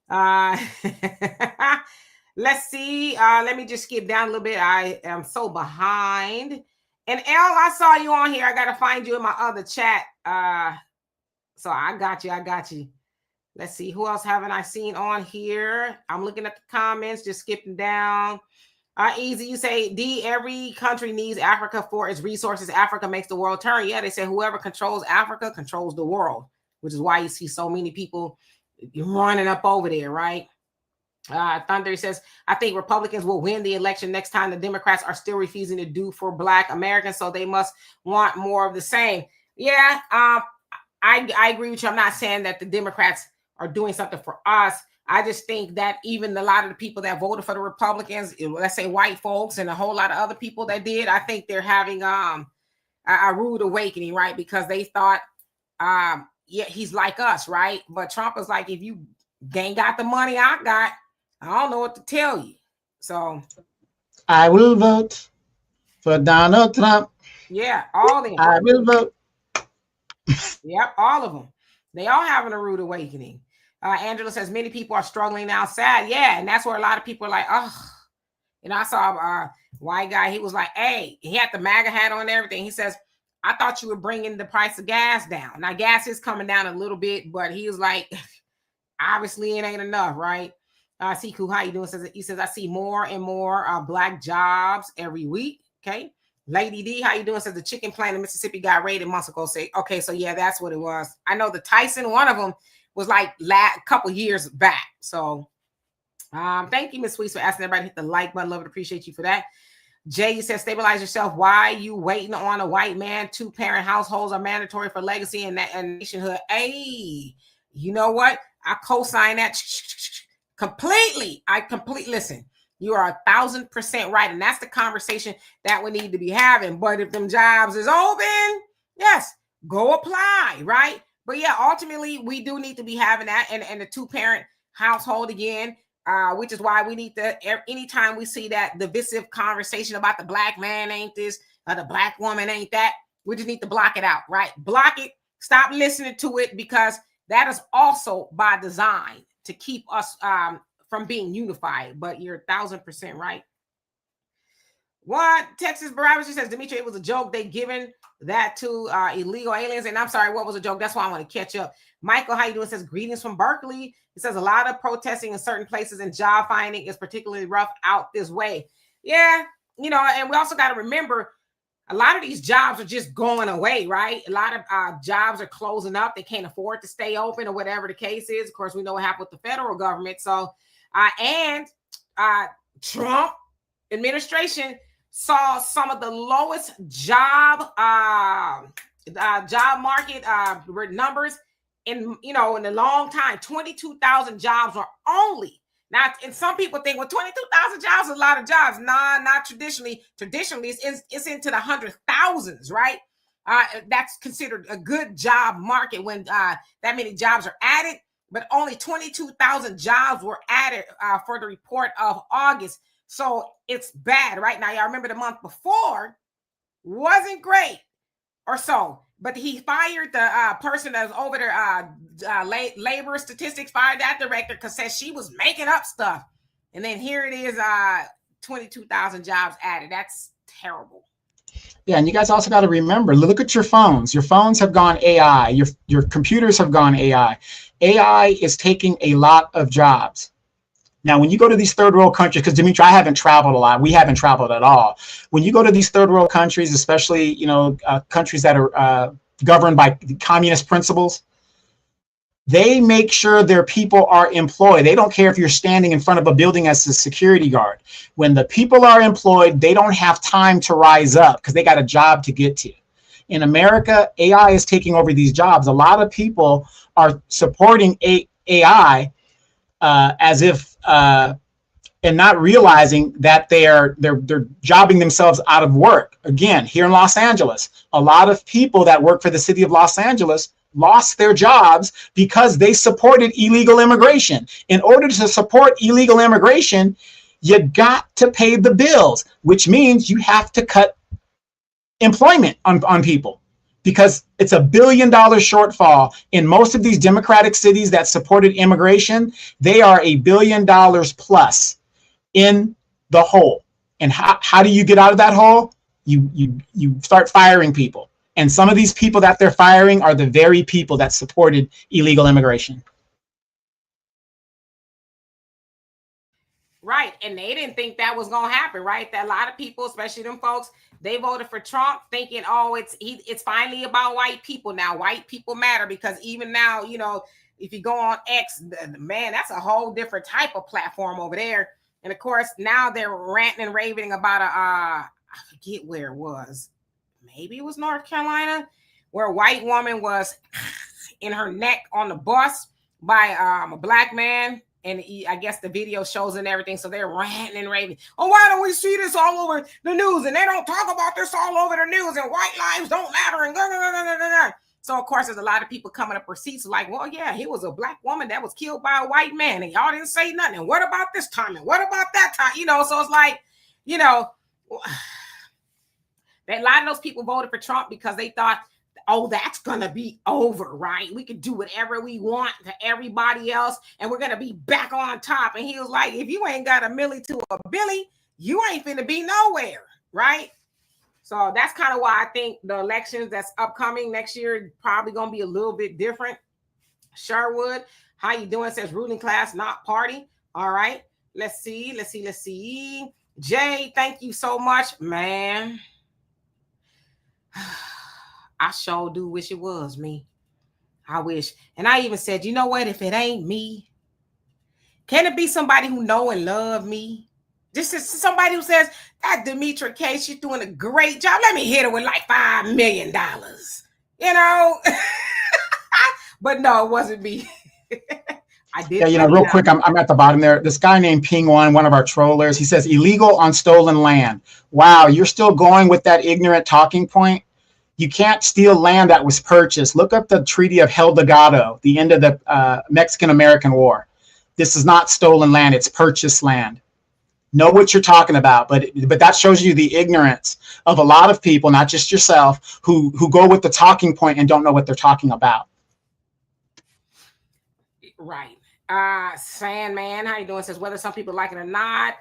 Let's see. Let me just skip down a little bit. I am so behind. And Al, I saw you on here. I got to find you in my other chat. So I got you. Let's see. Who else haven't I seen on here? I'm looking at the comments, just skipping down. Easy, you say, D, every country needs Africa for its resources. Africa makes the world turn. Yeah, they say whoever controls Africa controls the world, which is why you see so many people running up over there, right? Thunder says, I think Republicans will win the election next time. The Democrats are still refusing to do for Black Americans, so they must want more of the same. Yeah, I agree with you. I'm not saying that the Democrats are doing something for us. I just think that even a lot of the people that voted for the Republicans, let's say white folks and a whole lot of other people that did, I think they're having a rude awakening, right? Because they thought, yeah, he's like us, right? But Trump is like, if you ain't got the money I got, I don't know what to tell you. So I will vote for Donald Trump. Yeah, all them. I will vote. Yep, all of them. They all having a rude awakening. Angela says many people are struggling now. Sad, yeah, and that's where a lot of people are like, oh. And I saw a white guy. He was like, hey, he had the MAGA hat on and everything. He says, I thought you were bringing the price of gas down. Now, gas is coming down a little bit, but he was like, obviously it ain't enough, right? Siku, how you doing? He says, I see more and more black jobs every week. Okay. Lady D, how you doing? Says the chicken plant in Mississippi got raided months ago. Say, okay, so yeah, that's what it was. I know the Tyson, one of them was like a couple years back. So thank you, Miss Sweets, for asking everybody to hit the like button. Love it, appreciate you for that. Jay, you said stabilize yourself. Why you waiting on a white man? 2-parent households are mandatory for legacy and nationhood. Hey, you know what? I co-sign that completely. Listen. You are 1,000% right, and that's the conversation that we need to be having. But if them jobs is open, yes, go apply, right? But yeah, ultimately, we do need to be having that, and the 2-parent household again. Which is why we need to, anytime we see that divisive conversation about the black man ain't this, or the black woman ain't that, we just need to block it out, right? Block it. Stop listening to it, because that is also by design to keep us from being unified. But you're 1,000% right. What? Texas Barabbas, she says, Demetri, it was a joke. They given that to illegal aliens. And I'm sorry, what was a joke? That's why I want to catch up. Michael, how you doing? Says, greetings from Berkeley. It says a lot of protesting in certain places and job finding is particularly rough out this way. Yeah, you know, and we also got to remember a lot of these jobs are just going away, right? A lot of jobs are closing up. They can't afford to stay open or whatever the case is. Of course, we know what happened with the federal government. So, and Trump administration saw some of the lowest job market numbers in a long time. 22,000 jobs are only now, and some people think, well, 22,000 jobs is a lot of jobs. Nah, not traditionally. Traditionally, it's into the 100,000s, right? That's considered a good job market when that many jobs are added. But only 22,000 jobs were added for the report of August. So it's bad right now. Y'all remember the month before wasn't great or so. But he fired the person that was over there, labor statistics, fired that director because said she was making up stuff. And then here it is, 22,000 jobs added. That's terrible. Yeah, and you guys also got to remember, look at your phones. Your phones have gone AI. Your computers have gone AI. AI is taking a lot of jobs. Now, when you go to these third world countries, because Dimitri, I haven't traveled a lot. We haven't traveled at all. When you go to these third world countries, especially countries that are governed by communist principles, they make sure their people are employed. They don't care if you're standing in front of a building as a security guard. When the people are employed, they don't have time to rise up because they got a job to get to. In America, AI is taking over these jobs. A lot of people are supporting AI as if and not realizing that they're jobbing themselves out of work. Again, here in Los Angeles, a lot of people that work for the city of Los Angeles lost their jobs because they supported illegal immigration. In order to support illegal immigration, you got to pay the bills, which means you have to cut employment on people, because it's $1 billion shortfall in most of these democratic cities that supported immigration. They are $1 billion plus in the hole. And how do you get out of that hole? You start firing people. And some of these people that they're firing are the very people that supported illegal immigration. Right. And they didn't think that was going to happen, right? That a lot of people, especially them folks, they voted for Trump thinking, oh, it's finally about white people now. White people matter, because even now, if you go on X, man, that's a whole different type of platform over there. And of course, now they're ranting and raving about I forget where it was. Maybe it was North Carolina, where a white woman was in her neck on the bus by a black man. And I guess the video shows and everything. So they're ranting and raving. Oh, why don't we see this all over the news? And they don't talk about this all over the news. And white lives don't matter. And So, of course, there's a lot of people coming up receipts like, well, yeah, he was a black woman that was killed by a white man. And y'all didn't say nothing. And what about this time? And what about that time? So it's like, you know, a lot of those people voted for Trump because they thought, oh, that's going to be over, right? We can do whatever we want to everybody else, and we're going to be back on top. And he was like, if you ain't got a milli to a billy, you ain't finna be nowhere, right? So that's kind of why I think the elections that's upcoming next year probably going to be a little bit different. Sherwood, how you doing? Says ruling class, not party. All right. Let's see. Jay, thank you so much, man. I sure do wish it was me. I wish. And I even said, you know what? If it ain't me, can it be somebody who know and love me? Just somebody who says, that Demetra K, she's doing a great job. Let me hit her with like $5 million. You know? But no, it wasn't me. I did. Yeah, you know, real quick, I'm at the bottom there. This guy named Ping one of our trollers, he says, illegal on stolen land. Wow, you're still going with that ignorant talking point? You can't steal land that was purchased. Look up the Treaty of El Delgado, the end of the Mexican-American War. This is not stolen land, it's purchased land. Know what you're talking about, but that shows you the ignorance of a lot of people, not just yourself, who go with the talking point and don't know what they're talking about. Right. Sandman, how you doing? Says whether some people like it or not,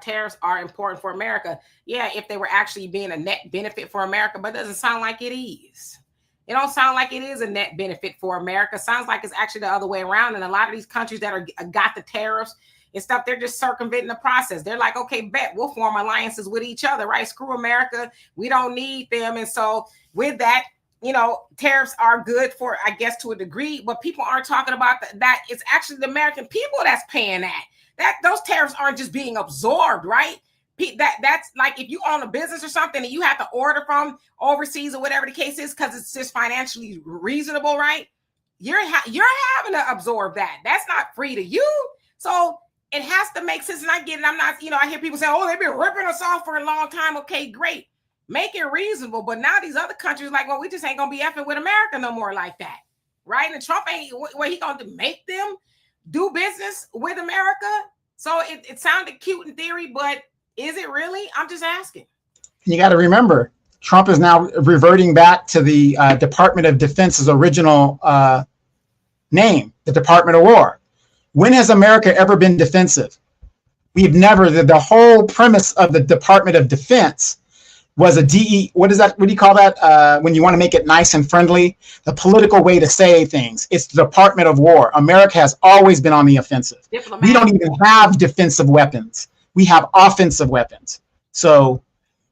tariffs are important for America. Yeah, if they were actually being a net benefit for America, but it doesn't sound like it is. It don't sound like it is a net benefit for America. Sounds like it's actually the other way around. And a lot of these countries that are got the tariffs and stuff, they're just circumventing the process. They're like, okay, bet we'll form alliances with each other, right? Screw America. We don't need them. And so with that, you know, tariffs are good for, I guess, to a degree, but people aren't talking about that. It's actually the American people that's paying that. Those tariffs aren't just being absorbed, right? That's like if you own a business or something and you have to order from overseas or whatever the case is because it's just financially reasonable, right? You're having to absorb that. That's not free to you. So it has to make sense. And I get it. I'm not, you know, I hear people say, oh, they've been ripping us off for a long time. Okay, great. Make it reasonable. But now these other countries like, well, we just ain't going to be effing with America no more like that. Right? And Trump ain't, what he going to make them do business with America? So it sounded cute in theory, but is it really? I'm just asking. You got to remember, Trump is now reverting back to the Department of Defense's original name, the Department of War. When has America ever been defensive? We've never. The whole premise of the Department of Defense was a DE. What is that? What do you call that? When you want to make it nice and friendly, the political way to say things. It's the Department of War. America has always been on the offensive. We don't even have defensive weapons. We have offensive weapons. So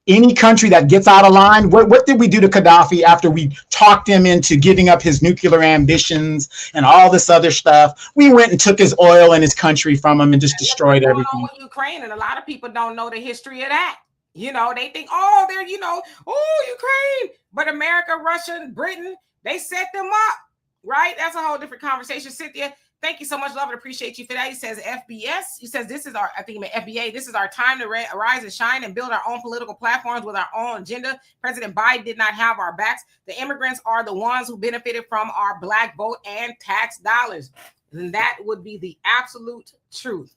any country that gets out of line, what did we do to Gaddafi after we talked him into giving up his nuclear ambitions and all this other stuff? We went and took his oil and his country from him and just destroyed everything. With Ukraine, and a lot of people don't know the history of that. You know, they think, oh, they're, you know, oh, Ukraine. But America, Russia, Britain, they set them up, right? That's a whole different conversation. Cynthia, thank you so much, love, and appreciate you for that. He says FBS. He says this is our, I think he meant FBA. This is our time to rise and shine and build our own political platforms with our own agenda. President Biden did not have our backs. The immigrants are the ones who benefited from our black vote and tax dollars. And that would be the absolute truth.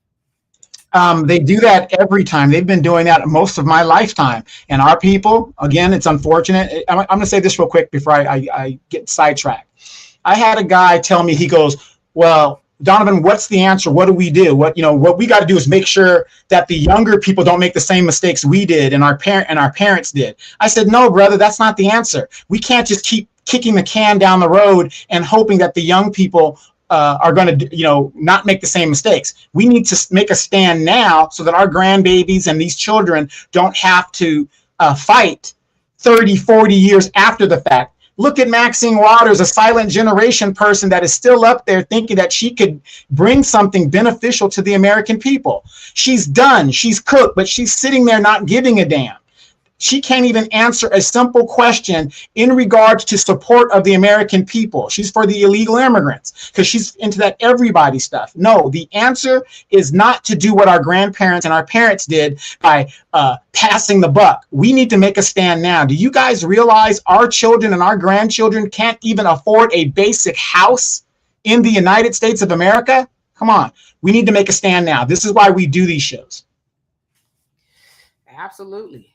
They do that every time. They've been doing that most of my lifetime. And our people, again, it's unfortunate. I'm going to say this real quick before I get sidetracked. I had a guy tell me, he goes, well, Donovan, what's the answer? What do we do? What we got to do is make sure that the younger people don't make the same mistakes we did and our parents did. I said, no, brother, that's not the answer. We can't just keep kicking the can down the road and hoping that the young people are going to, not make the same mistakes. We need to make a stand now so that our grandbabies and these children don't have to fight 30, 40 years after the fact. Look at Maxine Waters, a silent generation person that is still up there thinking that she could bring something beneficial to the American people. She's done, she's cooked, but she's sitting there not giving a damn. She can't even answer a simple question in regards to support of the American people. She's for the illegal immigrants because she's into that everybody stuff. No, the answer is not to do what our grandparents and our parents did by passing the buck. We need to make a stand now. Do you guys realize our children and our grandchildren can't even afford a basic house in the United States of America? Come on. We need to make a stand now. This is why we do these shows. Absolutely.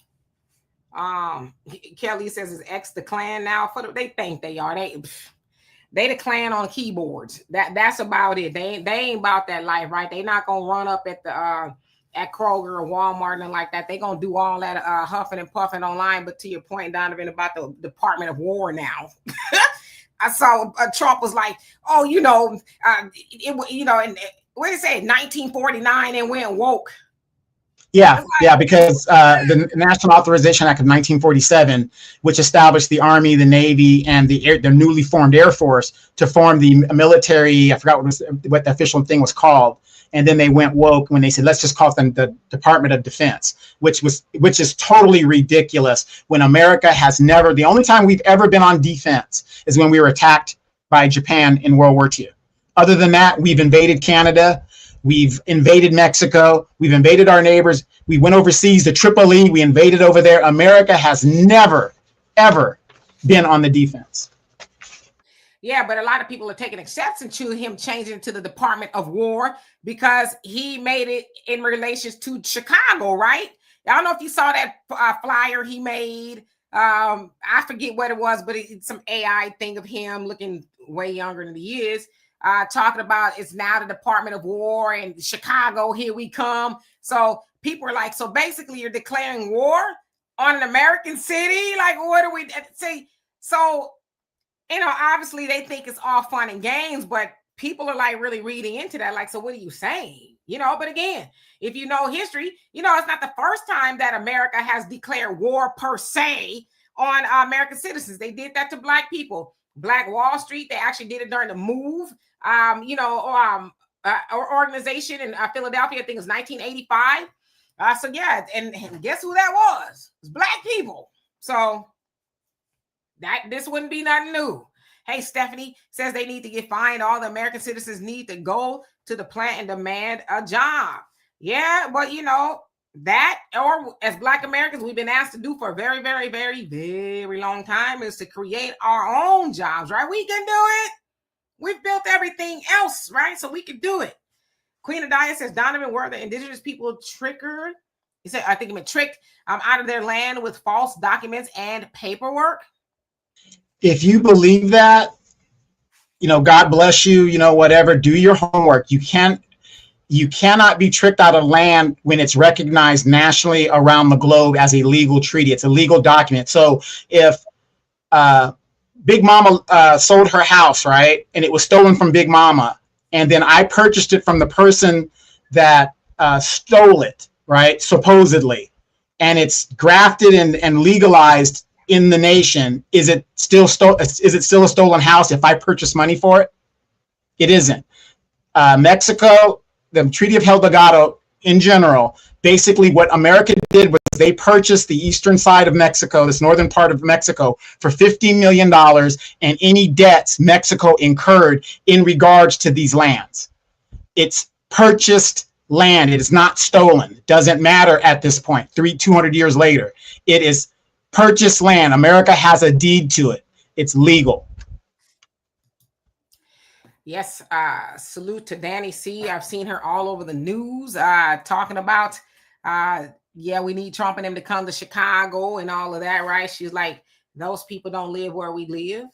Kelly says is X the Klan now? They think they are. They the Klan on keyboards. That's about it. They ain't about that life, right? They not gonna run up at the at Kroger or Walmart and like that. They gonna do all that huffing and puffing online. But to your point, Donovan, about the Department of War now. I saw Trump was like, oh, and what did it say? 1949 and went woke. Yeah, because the National Authorization Act of 1947, which established the Army, the Navy, and the newly formed Air Force to form the military. I forgot what the official thing was called. And then they went woke when they said, let's just call it the Department of Defense, which is totally ridiculous when America has never. The only time we've ever been on defense is when we were attacked by Japan in World War II. Other than that, we've invaded Canada. We've invaded Mexico. We've invaded our neighbors. We went overseas to Tripoli. We invaded over there. America has never, ever been on the defense. Yeah, but a lot of people are taking exception to him changing to the Department of War because he made it in relation to Chicago, right? I don't know if you saw that flyer he made. I forget what it was, but it's some AI thing of him looking way younger than he is. Talking about it's now the Department of War and Chicago, here we come. So people are like, so basically you're declaring war on an American city? Like, what do we say? So, obviously they think it's all fun and games, but people are like really reading into that. Like, so what are you saying? But again, if you know history, it's not the first time that America has declared war per se on American citizens. They did that to Black people. Black Wall Street, they actually did it during the move, organization in Philadelphia. I think it was 1985. So yeah, and guess who that was? It was Black people. So this wouldn't be nothing new. Hey, Stephanie says they need to get fined. All the American citizens need to go to the plant and demand a job. Yeah, but that, or as Black Americans, we've been asked to do for a very, very, very, very long time is to create our own jobs, right? We can do it. We've built everything else, right? So we can do it. Queen Adia says, Donovan, were the indigenous people trickered? He said, I think he meant tricked out of their land with false documents and paperwork. If you believe that, God bless you, whatever, do your homework. You cannot be tricked out of land when it's recognized nationally around the globe as a legal treaty. It's a legal document. So if Big Mama sold her house, right, and it was stolen from Big Mama, and then I purchased it from the person that stole it, right, supposedly, and it's grafted and legalized in the nation, is it still a stolen house if I purchase money for it? It isn't. Mexico, the Treaty of El Delgado in general, basically what America did was they purchased the eastern side of Mexico, this northern part of Mexico, for $50 million and any debts Mexico incurred in regards to these lands. It's purchased land. It is not stolen. It doesn't matter at this point, 200 years later. It is purchased land. America has a deed to it. It's legal. Yes, salute to Danny C. I've seen her all over the news talking about, we need Trump and him to come to Chicago and all of that, right? She's like, those people don't live where we live.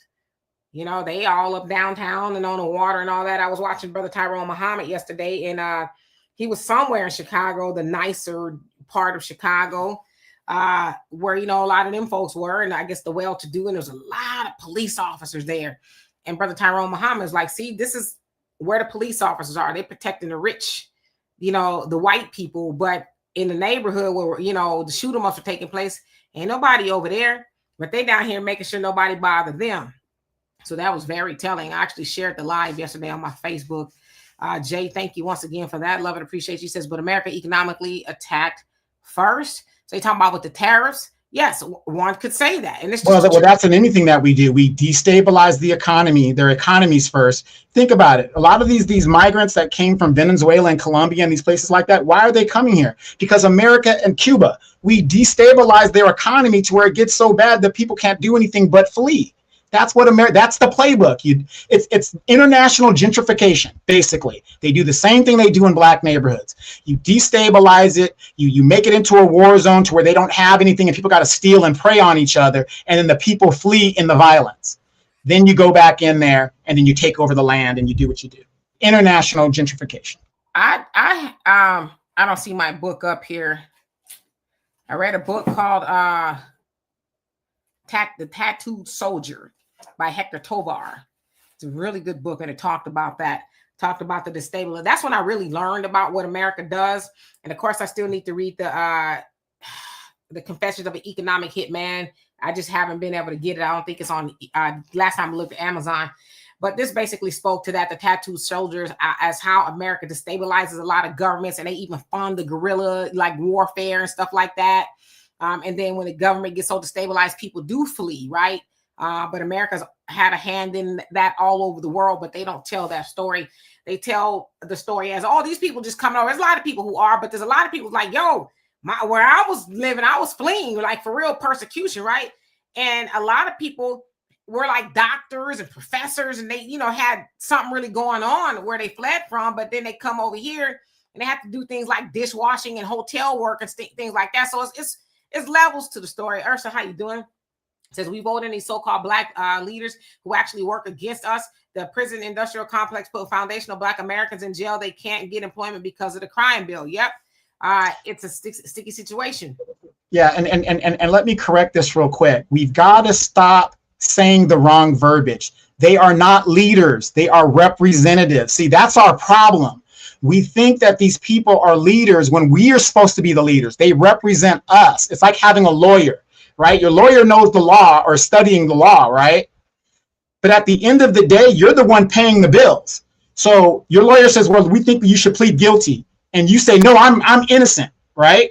They all up downtown and on the water and all that. I was watching Brother Tyrone Muhammad yesterday, and he was somewhere in Chicago, the nicer part of Chicago, where, a lot of them folks were, and I guess the well-to-do, and there's a lot of police officers there. And Brother Tyrone Muhammad is like, see, this is where the police officers are. They're protecting the rich, the white people. But in the neighborhood where, the shoot 'em ups are taking place, ain't nobody over there. But they down here making sure nobody bother them. So that was very telling. I actually shared the live yesterday on my Facebook. Jay, thank you once again for that. Love and appreciate you. Says, but America economically attacked first. So you're talking about with the tariffs? Yes, one could say that. And it's just well, that's in anything that we do. We destabilize the economy, their economies first. Think about it. A lot of these migrants that came from Venezuela and Colombia and these places like that, why are they coming here? Because America and Cuba, we destabilize their economy to where it gets so bad that people can't do anything but flee. That's what that's the playbook. It's international gentrification, basically. They do the same thing they do in black neighborhoods. You destabilize it, you make it into a war zone to where they don't have anything and people got to steal and prey on each other, and then the people flee in the violence. Then you go back in there and then you take over the land and you do what you do. International gentrification. I don't see my book up here. I read a book called The Tattooed Soldier by Hector Tovar. It's a really good book, and it talked about that. Talked about the destabilization. That's when I really learned about what America does. And of course, I still need to read the Confessions of an Economic Hitman. I just haven't been able to get it. I don't think it's on. Last time I looked at Amazon. But this basically spoke to that, the tattooed soldiers, as how America destabilizes a lot of governments, and they even fund the guerrilla like warfare and stuff like that. And then when the government gets so destabilized, people do flee, right? But America's had a hand in that all over the world, but they don't tell that story. They tell the story as, oh, these people just coming over. There's a lot of people who are, but there's a lot of people like, yo, where I was living, I was fleeing, like for real persecution, right? And a lot of people were like doctors and professors, and they, you know, had something really going on where they fled from, but then they come over here and they have to do things like dishwashing and hotel work and things like that. So it's levels to the story. Ursa, how you doing? It says we vote in these so-called black leaders who actually work against us. The prison industrial complex put foundational black Americans in jail. They can't get employment because of the crime bill. Yep. It's a sticky situation. Yeah, and let me correct this real quick. We've got to stop saying the wrong verbiage. They are not leaders. They are representatives. See, that's our problem. We think that these people are leaders when we are supposed to be the leaders. They represent us. It's like having a lawyer, right? Your lawyer knows the law or studying the law, right? But at the end of the day, you're the one paying the bills. So your lawyer says, well, we think you should plead guilty. And you say, no, I'm innocent, right?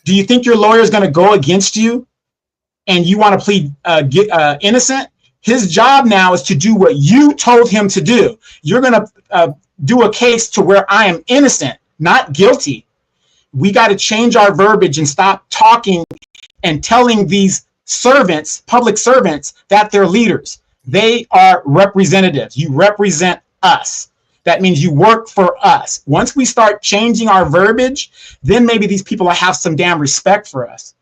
Do you think your lawyer is going to go against you and you want to plead innocent? His job now is to do what you told him to do. You're going to do a case to where I am innocent, not guilty. We got to change our verbiage and stop talking and telling these servants, public servants, that they're leaders. They are representatives. You represent us. That means you work for us. Once we start changing our verbiage, then maybe these people will have some damn respect for us.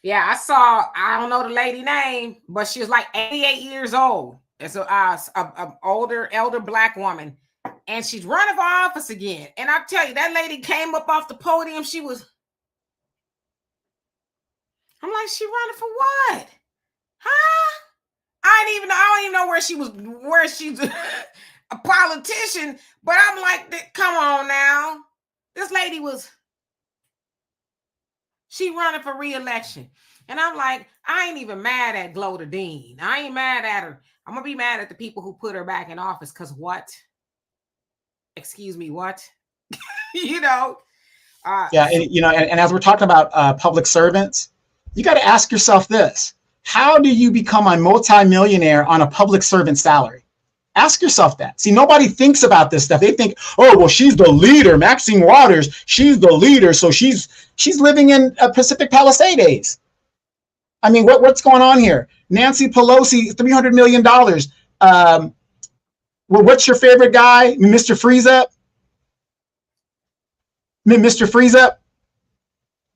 Yeah, I don't know the lady name, but she was like 88 years old. It's a elder black woman, and she's running for office again. And I tell you, that lady came up off the podium. I'm like, she running for what? Huh? I don't even know where she's a politician, but I'm like, come on now. This lady she running for re-election. And I'm like, I ain't even mad at Gloda Dean. I ain't mad at her. I'm going to be mad at the people who put her back in office because what? Excuse me, what? You know? Yeah, and as we're talking about public servants, you got to ask yourself this. How do you become a multimillionaire on a public servant salary? Ask yourself that. See, nobody thinks about this stuff. They think, oh, well, she's the leader, Maxine Waters. She's the leader, so she's living in Pacific Palisades. I mean, what's going on here? Nancy Pelosi, $300 million. Well, what's your favorite guy? Mr. Freeze Up? Mr. Freeze Up?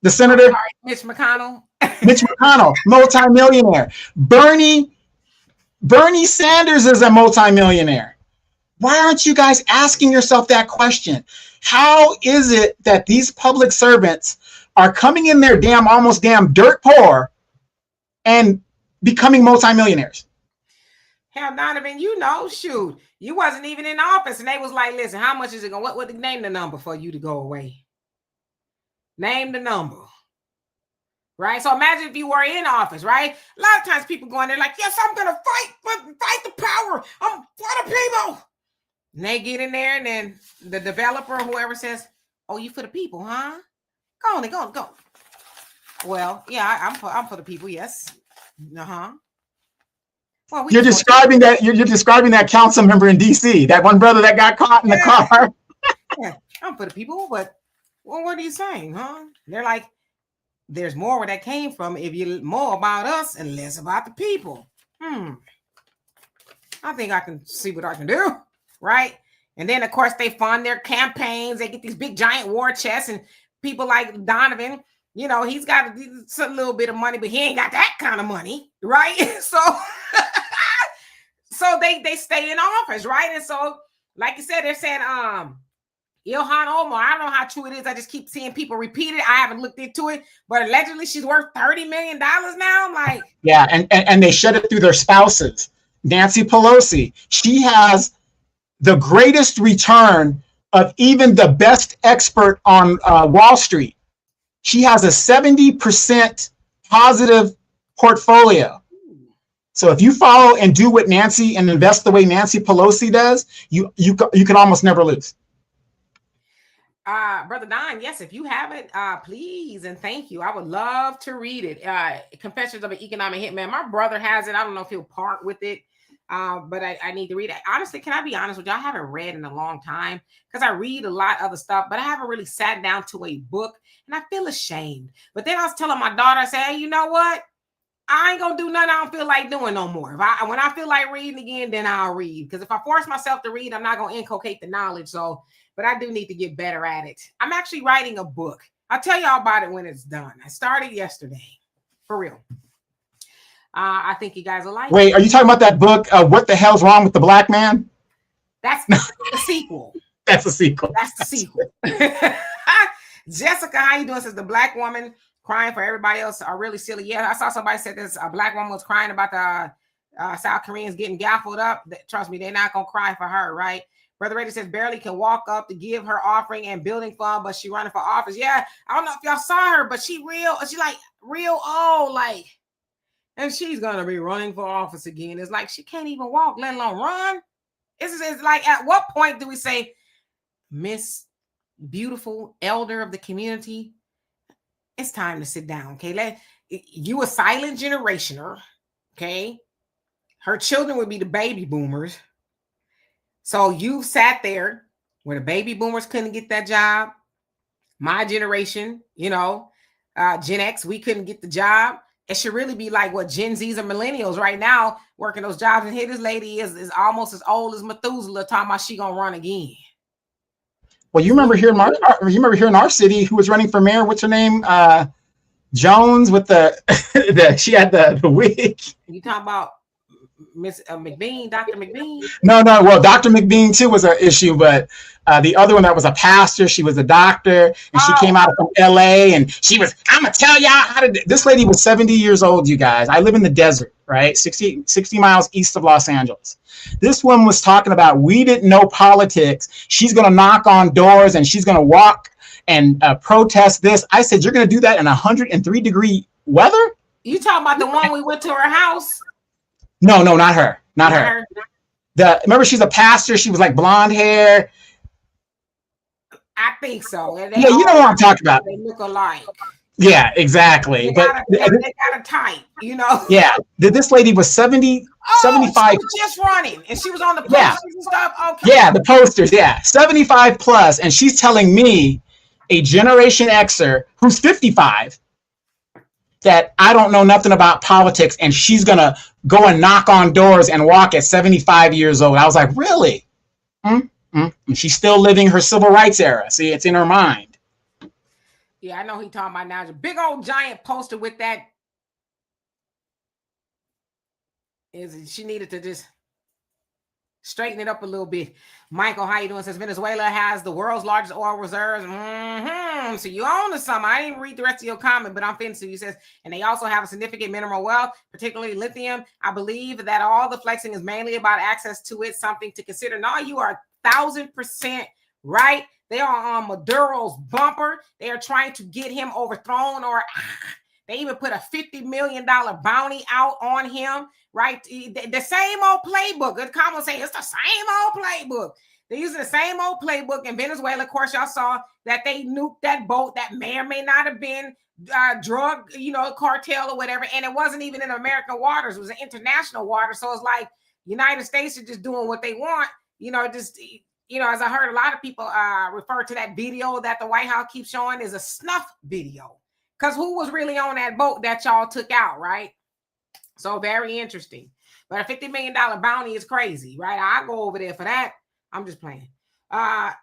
The senator? Sorry, Mitch McConnell. Mitch McConnell, multimillionaire. Bernie Sanders is a multimillionaire. Why aren't you guys asking yourself that question? How is it that these public servants are coming in there almost dirt poor and becoming multimillionaires? Hell, Donovan, shoot, you wasn't even in office, and they was like, listen, how much is it going? What name the number for you to go away? Name the number. Right? So imagine if you were in office, right? A lot of times people go in there like, yes, I'm going to fight the power. I'm for the people. And they get in there, and then the developer or whoever says, oh, you for the people, huh? Go. Well, yeah, I'm for the people, yes. Uh-huh. Well, you're describing that council member in DC, that one brother that got caught in the car. Yeah, I'm for the people, but well, what are you saying, huh? They're like, there's more where that came from if you more about us and less about the people. I think I can see what I can do, right? And then, of course, they fund their campaigns. They get these big, giant war chests, and people like Donovan, you know, he's got a little bit of money, but he ain't got that kind of money, right? So, so they stay in office, right? And so, like you said, they're saying, Ilhan Omar, I don't know how true it is. I just keep seeing people repeat it. I haven't looked into it, but allegedly she's worth $30 million now. I'm like, yeah, and they shed it through their spouses. Nancy Pelosi, she has the greatest return of even the best expert on Wall Street. She has a 70% positive portfolio. So if you follow and do what Nancy and invest the way Nancy Pelosi does, you can almost never lose. Brother Don, yes, if you haven't, please and thank you. I would love to read it. Confessions of an Economic Hitman. My brother has it. I don't know if he'll part with it. But I need to read it. Honestly, can I be honest with you? I haven't read in a long time because I read a lot of other stuff, but I haven't really sat down to a book, and I feel ashamed. But then I was telling my daughter, I said, hey, you know what? I ain't gonna do nothing I don't feel like doing no more. When I feel like reading again, then I'll read. Because if I force myself to read, I'm not gonna inculcate the knowledge. So, but I do need to get better at it. I'm actually writing a book. I'll tell y'all about it when it's done. I started yesterday, for real. I think you guys will like it. Wait, are you talking about that book, What the Hell's Wrong with the Black Man? That's the sequel. That's the sequel. That's the sequel. Jessica, how you doing? Says the black woman crying for everybody else are really silly. Yeah, I saw somebody said this. A black woman was crying about the South Koreans getting gaffled up. Trust me, they're not going to cry for her, right? Brother Reddy says barely can walk up to give her offering and building fund, but she running for office. Yeah, I don't know if y'all saw her, but she like real old, like, and she's gonna be running for office again. It's like she can't even walk, let alone run. It's like, at what point do we say, Miss Beautiful Elder of the community, it's time to sit down, okay? You a silent generationer, okay? Her children would be the baby boomers. So you sat there where the baby boomers couldn't get that job. My generation, you know, Gen X, we couldn't get the job. It should really be like what Gen Zs or millennials right now working those jobs. And here this lady is almost as old as Methuselah talking about she gonna run again. Well, you remember here in our city who was running for mayor? What's her name? Jones with she had the wig. You talking about Miss McBean, Dr. McBean? No. Well, Dr. McBean too was an issue, but the other one that was a pastor, she was a doctor, and she came out from LA, and she was, I'm gonna tell y'all how to. This lady was 70 years old, you guys. I live in the desert, right? 60 miles east of Los Angeles. This woman was talking about we didn't know politics. She's gonna knock on doors and she's gonna walk and protest this. I said, you're gonna do that in 103-degree weather? You talking about the one we went to her house? No, not her. Not her. Remember, she's a pastor. She was like blonde hair. I think so. Yeah, you know what I'm talking about. They look alike. Yeah, exactly. They got a type, you know. Yeah, this lady was 75. She was just running, and she was on the posters and stuff. Okay. Yeah, the posters. Yeah, 75 plus, and she's telling me, a Generation Xer who's 55, that I don't know nothing about politics, and she's gonna go and knock on doors and walk at 75 years old. I was like, really? And she's still living her civil rights era. See, it's in her mind. Yeah, I know he talking about now. It's a big old giant poster with that. She needed to just straighten it up a little bit. Michael, how you doing? Says Venezuela has the world's largest oil reserves. So you own to something. I didn't read the rest of your comment, but I'm finished. You says, and they also have a significant mineral wealth, particularly lithium. I believe that all the flexing is mainly about access to it. Something to consider. No, you are 1,000% right. They are on Maduro's bumper. They are trying to get him overthrown, or they even put a $50 million bounty out on him. Right, the same old playbook. The comments say it's the same old playbook. They're using the same old playbook in Venezuela. Of course, y'all saw that they nuked that boat that may or may not have been drug, cartel or whatever, and it wasn't even in American waters. It was an international water. So it's like United States are just doing what they want. As I heard a lot of people refer to that video that the White House keeps showing is a snuff video. Because who was really on that boat that y'all took out, right? So very interesting. But a $50 million bounty is crazy, right? I go over there for that. I'm just playing.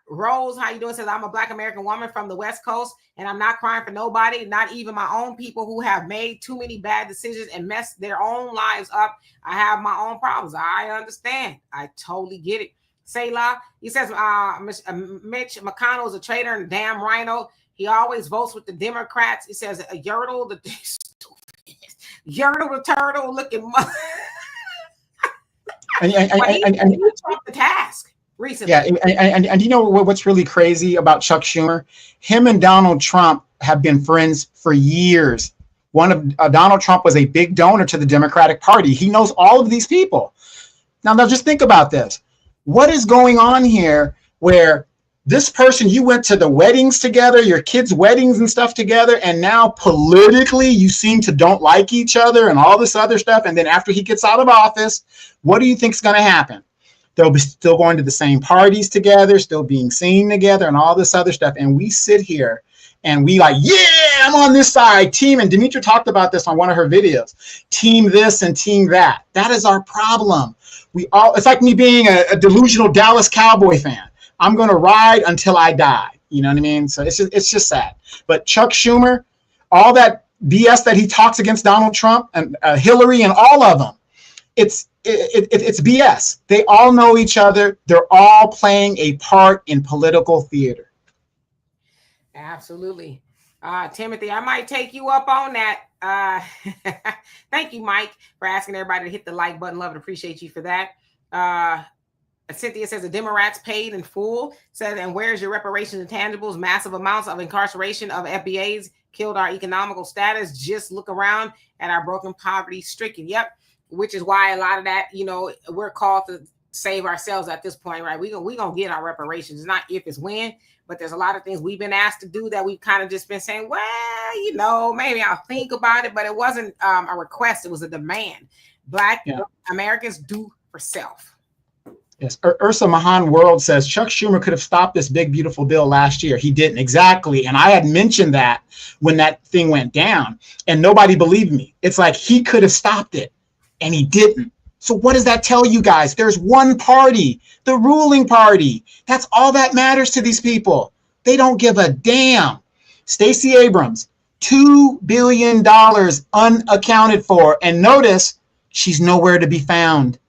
Rose, how you doing? Says, I'm a Black American woman from the West Coast, and I'm not crying for nobody, not even my own people who have made too many bad decisions and messed their own lives up. I have my own problems. I understand. I totally get it. Selah, he says, Mitch McConnell is a traitor and a damn rhino. He always votes with the Democrats. He says, Yertle the Yertle the turtle looking mother. and he took the task recently. Yeah, and you know what's really crazy about Chuck Schumer? Him and Donald Trump have been friends for years. Donald Trump was a big donor to the Democratic Party. He knows all of these people. Now just think about this. What is going on here where this person, you went to the weddings together, your kids' weddings and stuff together, and now politically you seem to don't like each other and all this other stuff. And then after he gets out of office, what do you think is going to happen? They'll be still going to the same parties together, still being seen together and all this other stuff. And we sit here and we like, yeah, I'm on this side, team. And Demetra talked about this on one of her videos, team this and team that. That is our problem. It's like me being a delusional Dallas Cowboy fan. I'm going to ride until I die. You know what I mean? So it's just sad. But Chuck Schumer, all that BS that he talks against Donald Trump and Hillary and all of them, it's BS. They all know each other. They're all playing a part in political theater. Absolutely. Timothy, I might take you up on that. Thank you, Mike, for asking everybody to hit the like button. Love and appreciate you for that. Cynthia says the Democrats paid in full. Says, and where's your reparations and tangibles? Massive amounts of incarceration of FBAs killed our economical status. Just look around at our broken, poverty stricken. Yep. Which is why a lot of that, we're called to save ourselves at this point, right? We gonna get our reparations. It's not if, it's when. But there's a lot of things we've been asked to do that we've kind of just been saying, well, maybe I'll think about it. But it wasn't a request. It was a demand. Black Americans do for self. Yes. Ursa Mahan World says Chuck Schumer could have stopped this big, beautiful bill last year. He didn't. Exactly. And I had mentioned that when that thing went down and nobody believed me. It's like he could have stopped it and he didn't. So what does that tell you guys? There's one party, the ruling party. That's all that matters to these people. They don't give a damn. Stacey Abrams, $2 billion unaccounted for. And notice she's nowhere to be found.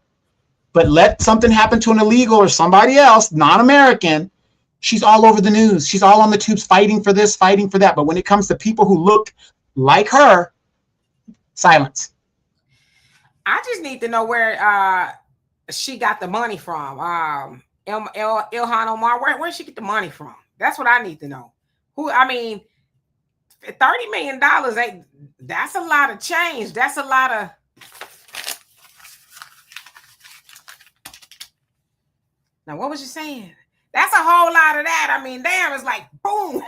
But let something happen to an illegal or somebody else, non-American, she's all over the news. She's all on the tubes fighting for this, fighting for that. But when it comes to people who look like her, silence. I just need to know where she got the money from. Ilhan Omar, where she get the money from? That's what I need to know. $30 million, that's a lot of change. That's a lot of... Now, what was you saying? That's a whole lot of that. I mean, damn, it's like, boom.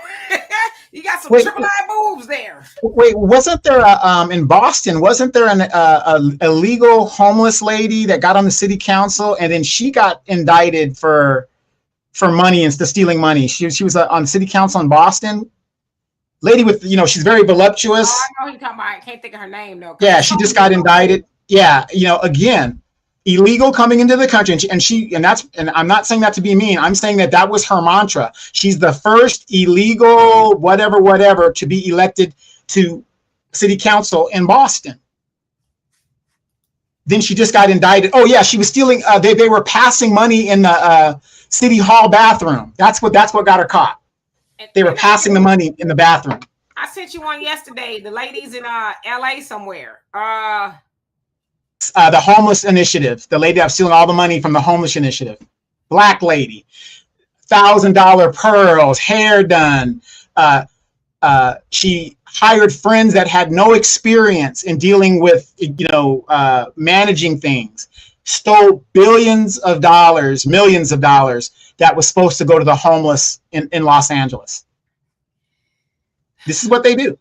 You got some triple I boobs there. Wait, wasn't there in Boston, wasn't there an illegal homeless lady that got on the city council and then she got indicted for money and stealing money? She was on city council in Boston. Lady with, she's very voluptuous. Oh, I know who you're talking about. I can't think of her name, though. Yeah, she just got indicted. Yeah, again, illegal coming into the country, and I'm not saying that to be mean. I'm saying that was her mantra. She's the first illegal whatever to be elected to city council in Boston. Then she just got indicted. Oh yeah, she was stealing. They were passing money in the city hall bathroom. That's what got her caught. They were passing the money in the bathroom. I sent you one yesterday. The ladies in LA somewhere. The homeless initiative, the lady that was stealing all the money from the homeless initiative, black lady, $1,000 pearls, hair done. She hired friends that had no experience in dealing with, managing things, stole billions of dollars, millions of dollars that was supposed to go to the homeless in Los Angeles. This is what they do.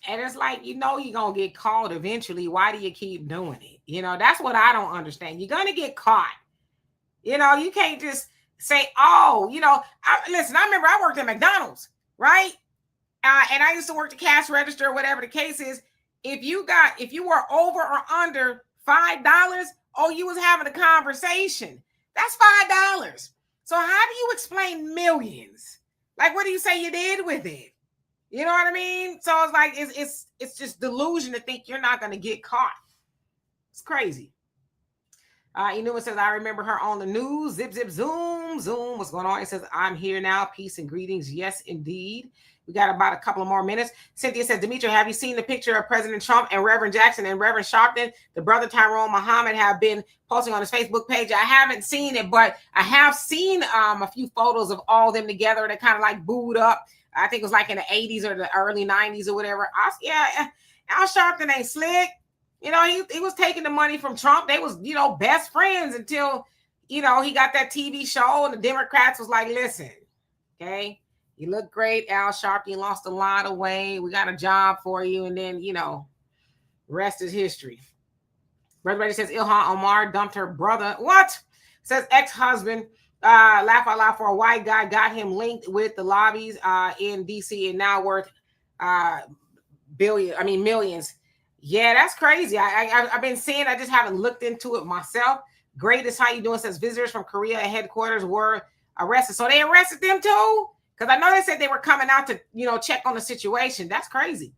And it's like, you're going to get caught eventually. Why do you keep doing it? That's what I don't understand. You're going to get caught. You can't just say, listen, I remember I worked at McDonald's, right? and I used to work the cash register or whatever the case is. If you were over or under $5, oh, you was having a conversation. That's $5. So how do you explain millions? Like, what do you say you did with it? You know what I mean? So it's like it's just delusion to think you're not going to get caught. It's crazy. Inua says, I remember her on the news. Zip, zip, zoom, zoom. What's going on? It says, I'm here now. Peace and greetings. Yes, indeed. We got about a couple of more minutes. Cynthia says, Demetri, have you seen the picture of President Trump and Reverend Jackson and Reverend Sharpton, the brother Tyrone Muhammad, have been posting on his Facebook page? I haven't seen it, but I have seen a few photos of all them together that kind of like booed up. I think it was like in the 80s or the early 90s or whatever. Al Sharpton ain't slick. You know, he was taking the money from Trump. They was, best friends until, he got that TV show and the Democrats was like, listen, okay, you look great, Al Sharpton. You lost a lot of weight. We got a job for you. And then, rest is history. Brother Brady says, Ilhan Omar dumped her brother. What? Says ex-husband, laugh out loud for a white guy, got him linked with the lobbies in D.C. and now worth millions. Yeah, that's crazy. I've been seeing, I just haven't looked into it myself. Greatest, how you doing? Says visitors from Korea headquarters were arrested. So they arrested them too? Because I know they said they were coming out to, check on the situation. That's crazy.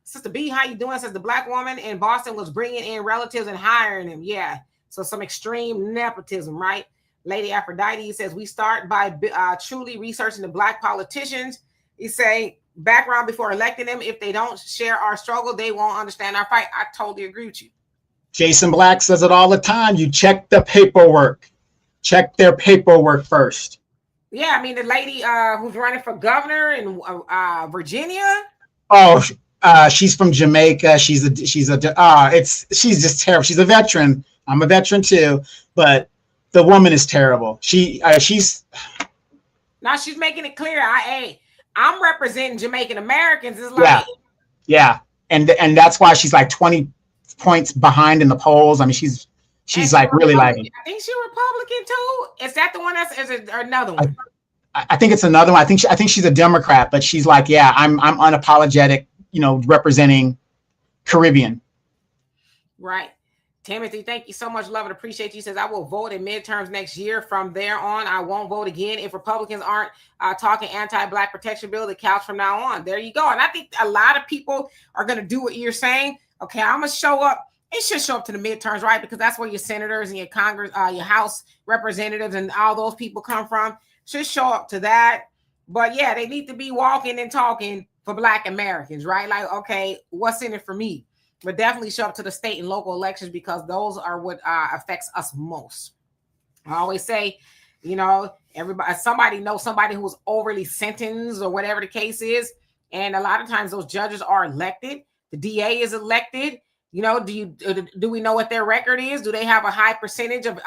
Sister B, how you doing? Says the black woman in Boston was bringing in relatives and hiring them. Yeah. So some extreme nepotism, right? Lady Aphrodite says, we start by truly researching the black politicians. You say, background before electing them. If they don't share our struggle, they won't understand our fight. I totally agree with you. Jason Black says it all the time. You check the paperwork. Check their paperwork first. Yeah, I mean, the lady who's running for governor in Virginia. Oh, she's from Jamaica. She's just terrible. She's a veteran. I'm a veteran too, but the woman is terrible. She's making it clear. I'm representing Jamaican Americans. It's like, yeah, and that's why she's like 20 points behind in the polls. I mean, she's like really lagging. I think she's Republican too. Is that the one is it another one? I think it's another one. I think she's a Democrat, but she's like, yeah, I'm unapologetic, representing Caribbean. Right. Timothy, thank you so much. Love and appreciate you. Says, I will vote in midterms next year. From there on, I won't vote again. If Republicans aren't talking anti-black protection bill, the couch from now on. There you go. And I think a lot of people are going to do what you're saying. Okay, I'm going to show up. It should show up to the midterms, right? Because that's where your senators and your Congress, your House representatives and all those people come from. Should show up to that. But yeah, they need to be walking and talking for Black Americans, right? Like, okay, what's in it for me? But definitely show up to the state and local elections because those are what affects us most. I always say, somebody knows somebody who's overly sentenced or whatever the case is. And a lot of times those judges are elected. The DA is elected. Do we know what their record is? Do they have a high percentage of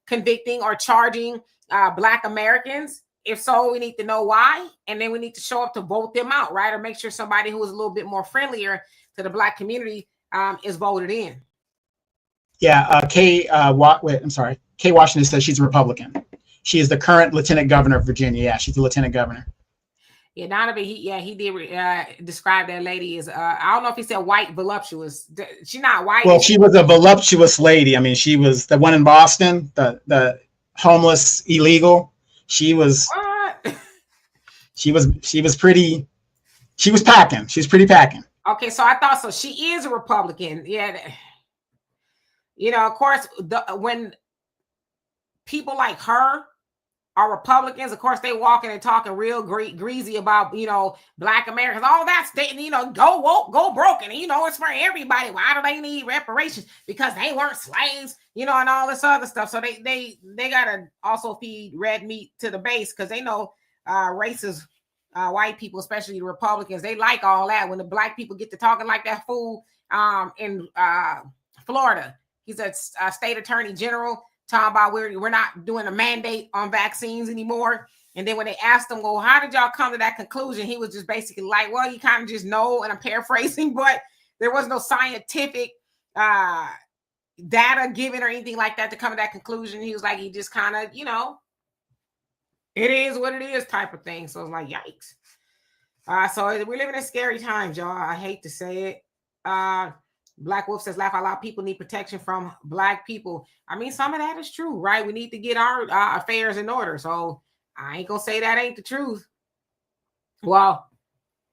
convicting or charging Black Americans? If so, we need to know why. And then we need to show up to vote them out, right? Or make sure somebody who is a little bit more friendlier to the Black community is voted in. Yeah, Kay Washington says she's a Republican. She is the current lieutenant governor of Virginia. Yeah, she's the lieutenant governor. Yeah, Donovan, he did describe that lady as, I don't know if he said white, voluptuous. She's not white. Well, she was a voluptuous lady. I mean, she was the one in Boston, the homeless illegal. She was, what? she was pretty, she was packing. She's pretty packing. Okay, so I thought so. She is a Republican. Yeah. Of course, when people like her are Republicans, of course, they walking and talking real greasy about, Black Americans. All that's, go woke, go broken. It's for everybody. Why do they need reparations? Because they weren't slaves, and all this other stuff. So they got to also feed red meat to the base because they know racist white people, especially the Republicans, they like all that. When the Black people get to talking like that fool in Florida, he's a state attorney general, talking about we're not doing a mandate on vaccines anymore. And then when they asked him, well, how did y'all come to that conclusion? He was just basically like, well, you kind of just know, and I'm paraphrasing, but there was no scientific data given or anything like that to come to that conclusion. He was like, he just kind of, it is what it is type of thing. So it's like, yikes. So we're living in scary times, y'all. I hate to say it. Black Wolf says, laugh out loud. People need protection from black people. I mean, some of that is true, right? We need to get our affairs in order. So I ain't gonna say that ain't the truth. Well,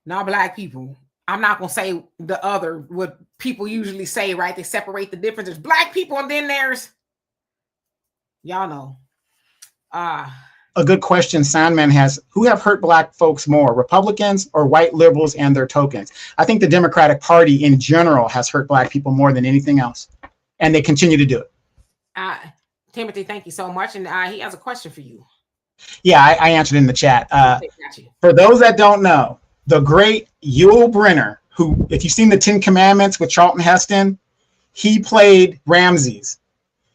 not black people. I'm not gonna say the other, what people usually say, right? They separate the difference. There's black people, and then there's, y'all know. A good question Sandman has: who have hurt black folks more, Republicans or white liberals and their tokens? I think the Democratic Party in general has hurt black people more than anything else, and they continue to do it. Timothy, thank you so much. And he has a question for you. Yeah, I answered in the chat. For those that don't know, the great Yul Brynner, who, if you've seen the 10 Commandments with Charlton Heston, he played Ramses.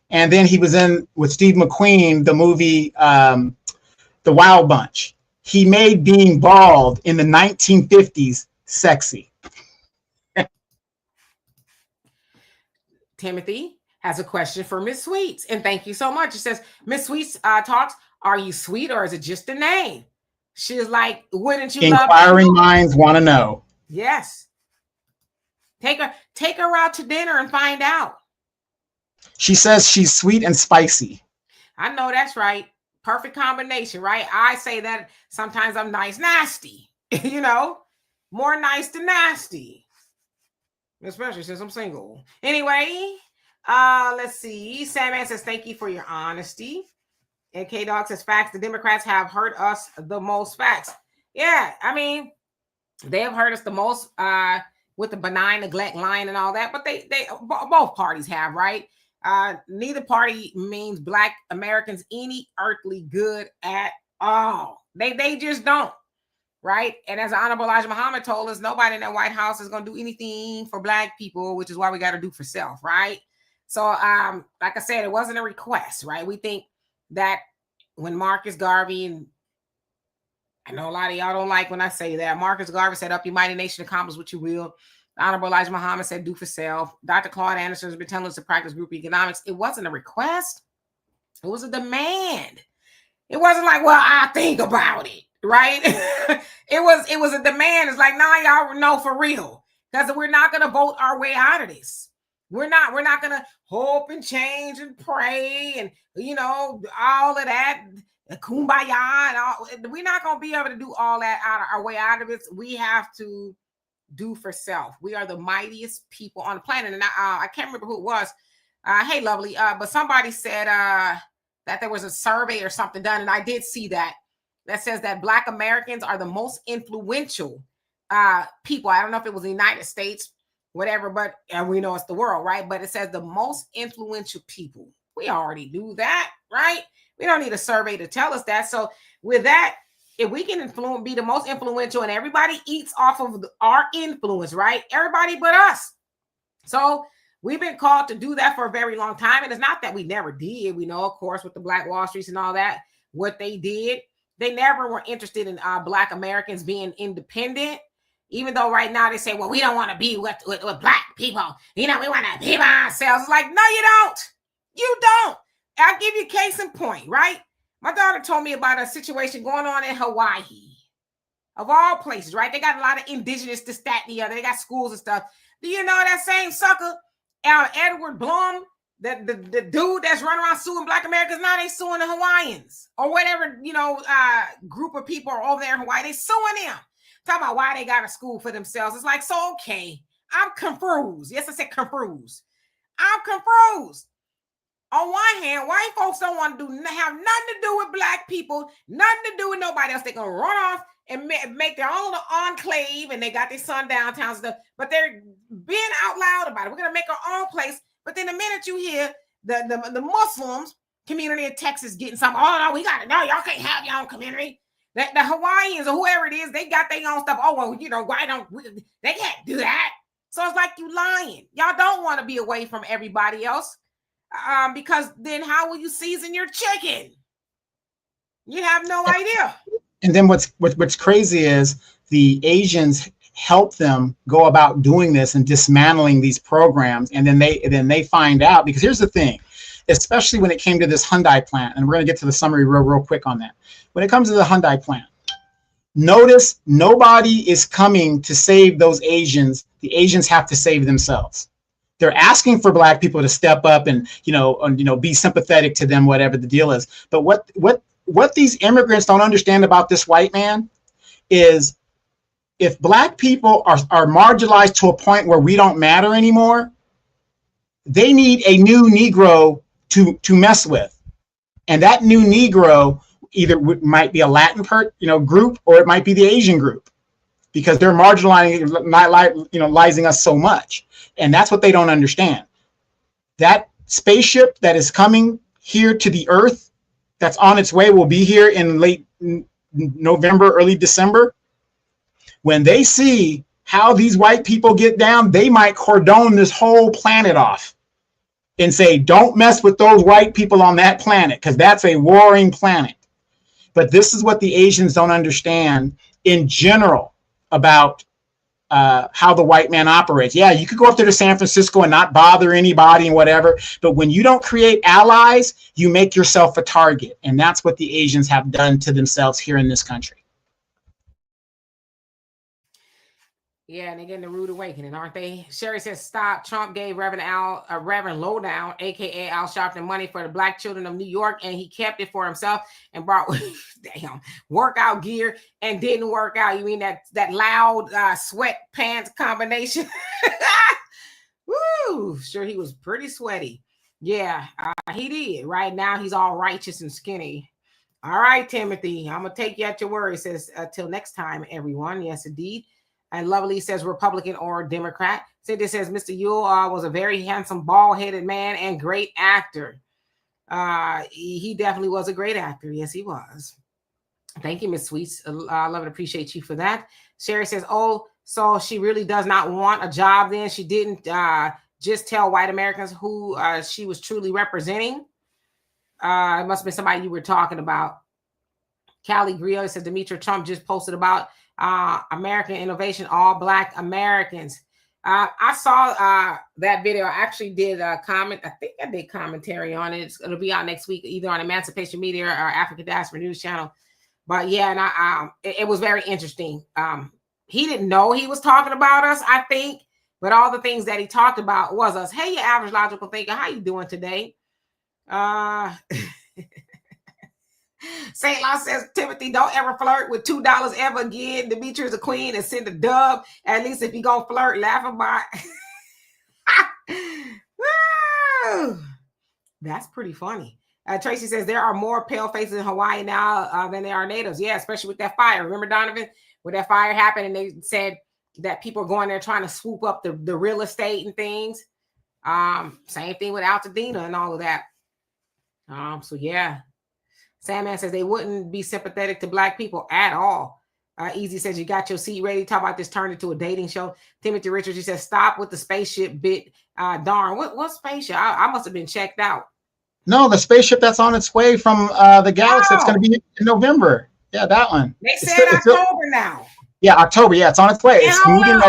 And then he was in, with Steve McQueen, the movie The Wild Bunch. He made being bald in the 1950s sexy. Timothy has a question for Miss Sweets. And thank you so much. It says, Miss Sweets talks, are you sweet or is it just a name? She's like, wouldn't you love Inquiring minds want to know. Yes. Take her out to dinner and find out. She says she's sweet and spicy. I know that's right. Perfect combination, right? I say that sometimes I'm nice, nasty, you know, more nice than nasty, especially since I'm single. Anyway, let's see. Sandman says, thank you for your honesty. And K-Dog says, facts. The Democrats have hurt us the most. Facts. Yeah, I mean, they have hurt us the most with the benign neglect, lying, and all that. But they both parties have, right? Neither party means black Americans any earthly good at all. They just don't, right? And as Honorable Elijah Muhammad told us, nobody in that White House is going to do anything for black people, which is why we got to do for self, right? So, like I said, it wasn't a request, right? We think that when Marcus Garvey, and I know a lot of y'all don't like when I say that, Marcus Garvey said, up your mighty nation, accomplish what you will. Honorable Elijah Muhammad said, do for self. Dr. Claude Anderson has been telling us to practice group economics. It wasn't a request. It was a demand. It wasn't like, well, I think about it, right? It was a demand. It's like, nah, y'all know for real. Because we're not going to vote our way out of this. We're not going to hope and change and pray and, you know, all of that, kumbaya and all. We're not going to be able to do all that out of our way out of it. We have to do for self. We are the mightiest people on the planet. And I can't remember who it was. Hey, lovely. But somebody said that there was a survey or something done. And I did see that says that Black Americans are the most influential people. I don't know if it was the United States, whatever, but and we know it's the world, right? But it says the most influential people. We already knew that, right? We don't need a survey to tell us that. So with that, if we can be the most influential and everybody eats off of our influence, right? Everybody but us. So we've been called to do that for a very long time. And it's not that we never did. We know, of course, with the Black Wall Streets and all that, what they did. They never were interested in Black Americans being independent. Even though right now they say, well, we don't want to be with Black people. You know, we want to be by ourselves. It's like, no, you don't. You don't. I'll give you a case in point, right? My daughter told me about a situation going on in Hawaii. Of all places, right? They got a lot of indigenous, this, that, and the other. They got schools and stuff. Do you know that same sucker, Edward Blum, the dude that's running around suing Black Americans, now they suing the Hawaiians or whatever, you know, group of people are over there in Hawaii. They suing them. Talk about why they got a school for themselves. It's like, so, okay, I'm confused. Yes, I said confused. I'm confused. On one hand, white folks don't want to have nothing to do with Black people, nothing to do with nobody else. They're going to run off and make their own enclave, and they got their sundown towns stuff, but they're being out loud about it. We're going to make our own place. But then the minute you hear the Muslims community in Texas getting something, oh, no, we got it. No, y'all can't have your own community. The Hawaiians or whoever it is, they got their own stuff. Oh, well, you know, why don't they can't do that? So it's like you lying. Y'all don't want to be away from everybody else because then how will you season your chicken? You have no idea. And then what's crazy is the Asians help them go about doing this and dismantling these programs. And then they find out, because here's the thing, especially when it came to this Hyundai plant, and we're going to get to the summary real quick on that. When it comes to the Hyundai plant, Notice nobody is coming to save those Asians. The Asians have to save themselves. They're asking for Black people to step up and be sympathetic to them, whatever the deal is. But what these immigrants don't understand about this white man is, if Black people are marginalized to a point where we don't matter anymore, they need a new Negro to mess with, and that new Negro either might be a Latin group, or it might be the Asian group, because they're marginalizing us so much. And that's what they don't understand. That spaceship that is coming here to the earth, that's on its way, will be here in late November, early December. When they see how these white people get down, they might cordon this whole planet off and say, don't mess with those white people on that planet, because that's a warring planet. But this is what the Asians don't understand in general about how the white man operates. Yeah, you could go up there to San Francisco and not bother anybody and whatever, but when you don't create allies, you make yourself a target. And that's what the Asians have done to themselves here in this country. Yeah, and they're getting a rude awakening, aren't they? Sherry says, stop. Trump gave Reverend Lowdown, a.k.a. Al Sharpton, money for the Black children of New York, and he kept it for himself and brought workout gear and didn't work out. You mean that loud sweatpants combination? Woo! Sure, he was pretty sweaty. Yeah, he did. Right now, he's all righteous and skinny. All right, Timothy, I'm going to take you at your word. It says, till next time, everyone. Yes, indeed. And Lovely says Republican or Democrat. Cindy says Mr. Yule was a very handsome, bald-headed man and great actor. He definitely was a great actor. Yes, he was. Thank you, Miss Sweets. I love and appreciate you for that. Sherry says, oh, so she really does not want a job then? She didn't just tell white Americans who she was truly representing? It must have been somebody you were talking about. Callie Griot says Demetra Trump just posted about American innovation, all Black Americans. I saw that video. I actually did a comment. I think I did commentary on it. It'll be out next week, either on Emancipation Media or African Diaspora News Channel. But yeah, and it was very interesting. He didn't know he was talking about us, I think, but all the things that he talked about was us. Hey, you average logical thinker, how you doing today? St. Law says, Timothy, don't ever flirt with $2 ever again. Demetra is a queen and send a dub. At least if you gonna flirt, laugh about it. That's pretty funny. Tracy says there are more pale faces in Hawaii now than there are natives. Yeah, especially with that fire. Remember, Donovan, when that fire happened and they said that people are going there trying to swoop up the real estate and things. Same thing with Altadena and all of that. So yeah. Sandman says they wouldn't be sympathetic to Black people at all. Easy says you got your seat ready. Talk about this turned into a dating show. Timothy Richards, he says stop with the spaceship bit. Darn, what spaceship? I must have been checked out. No, the spaceship that's on its way from the galaxy. It's going to be in November. Yeah, that one. They said October now. Yeah, October. Yeah, it's on its way. It's moving.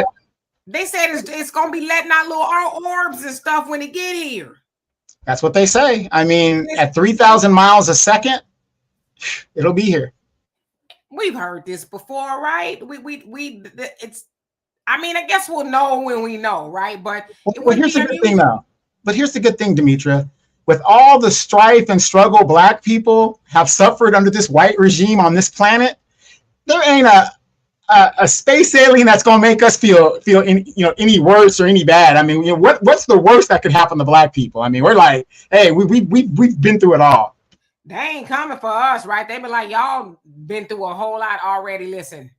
They said it's going to be letting out little orbs and stuff when it get here. That's what they say. I mean, at 3,000 miles a second, it'll be here. We've heard this before, right? It's. I mean, I guess we'll know when we know, right? But here's the good thing, though. But here's the good thing, Demetra. With all the strife and struggle Black people have suffered under this white regime on this planet, there ain't a space alien that's gonna make us feel any worse or any bad. I mean, what's the worst that could happen to Black people? I mean, we're like, hey, we've been through it all. They ain't coming for us, right? They be like, y'all been through a whole lot already. Listen,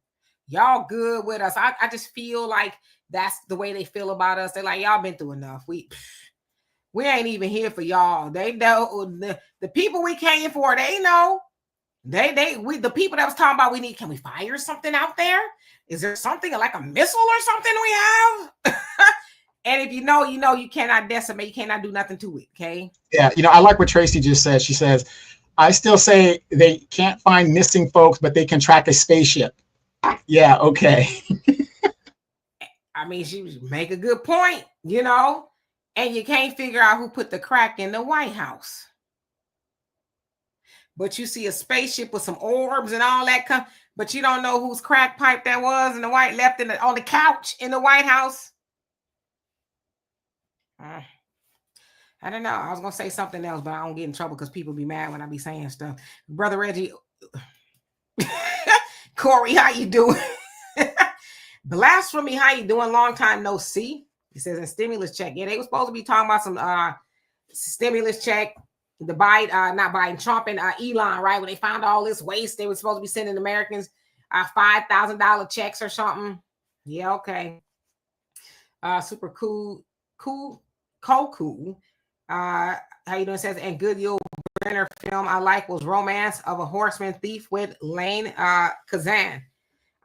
y'all good with us. I just feel like that's the way they feel about us. They're like, y'all been through enough. We ain't even here for y'all. They know the people we came for. They know. The people that was talking about can we fire something out there? Is there something like a missile or something we have? And if you know, you cannot decimate, you cannot do nothing to it. Okay. Yeah, I like what Tracy just said. She says, I still say they can't find missing folks, but they can track a spaceship. Yeah, okay. I mean, she make a good point, and you can't figure out who put the crack in the White House. but you see a spaceship with some orbs and all that but you don't know whose crack pipe that was in the white left on the couch in the White House. I don't know. I was gonna say something else, but I don't get in trouble because people be mad when I be saying stuff. Brother Reggie, Corey, how you doing? Blasphemy, how you doing? Long time no see. He says a stimulus check. Yeah, they were supposed to be talking about some stimulus check. The Biden, not Biden, Trump and Elon, right? When they found all this waste, they were supposed to be sending Americans $5,000 checks or something. Yeah, okay. Super cool. How you doing? Says, and good Yul Brynner film I like was Romance of a Horseman Thief with Lane Kazan.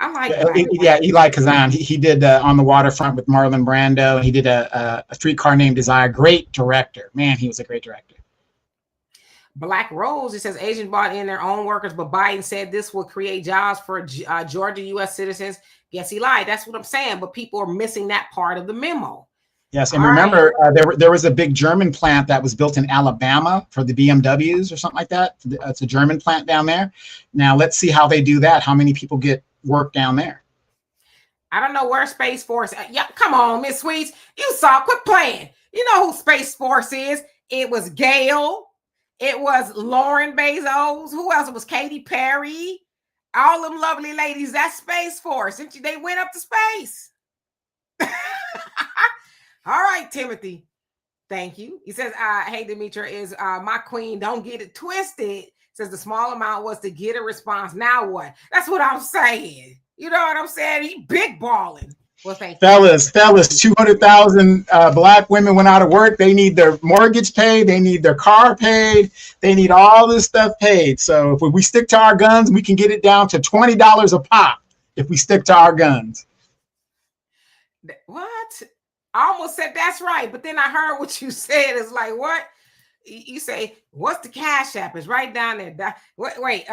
I like Eli Kazan. He did On the Waterfront with Marlon Brando. He did a Streetcar Named Desire. Great director. Man, he was a great director. Black Rose, it says Asians bought in their own workers, but Biden said this will create jobs for Georgia U.S. citizens. Guess he lied. That's what I'm saying. But people are missing that part of the memo. Yes, and remember, there was a big German plant that was built in Alabama for the BMWs or something like that. It's a German plant down there. Now, let's see how they do that. How many people get work down there? I don't know where Space Force. Yeah, come on, Miss Sweets. You saw. Quit playing. You know who Space Force is. It was Gail. It was Lauren Bezos. Who else? It was Katy Perry. All them lovely ladies. That's Space Force. They went up to space. All right, Timothy. Thank you. He says, hey, Demetra, is my queen. Don't get it twisted. Says the small amount was to get a response. Now what? That's what I'm saying. You know what I'm saying? He big balling. Well, thank you. Fellas, 200,000 black women went out of work. They need their mortgage paid. They need their car paid. They need all this stuff paid. So if we stick to our guns, we can get it down to $20 a pop if we stick to our guns. What? I almost said that's right, but then I heard what you said. It's like, what? You say, what's the Cash App? It's right down there. Wait,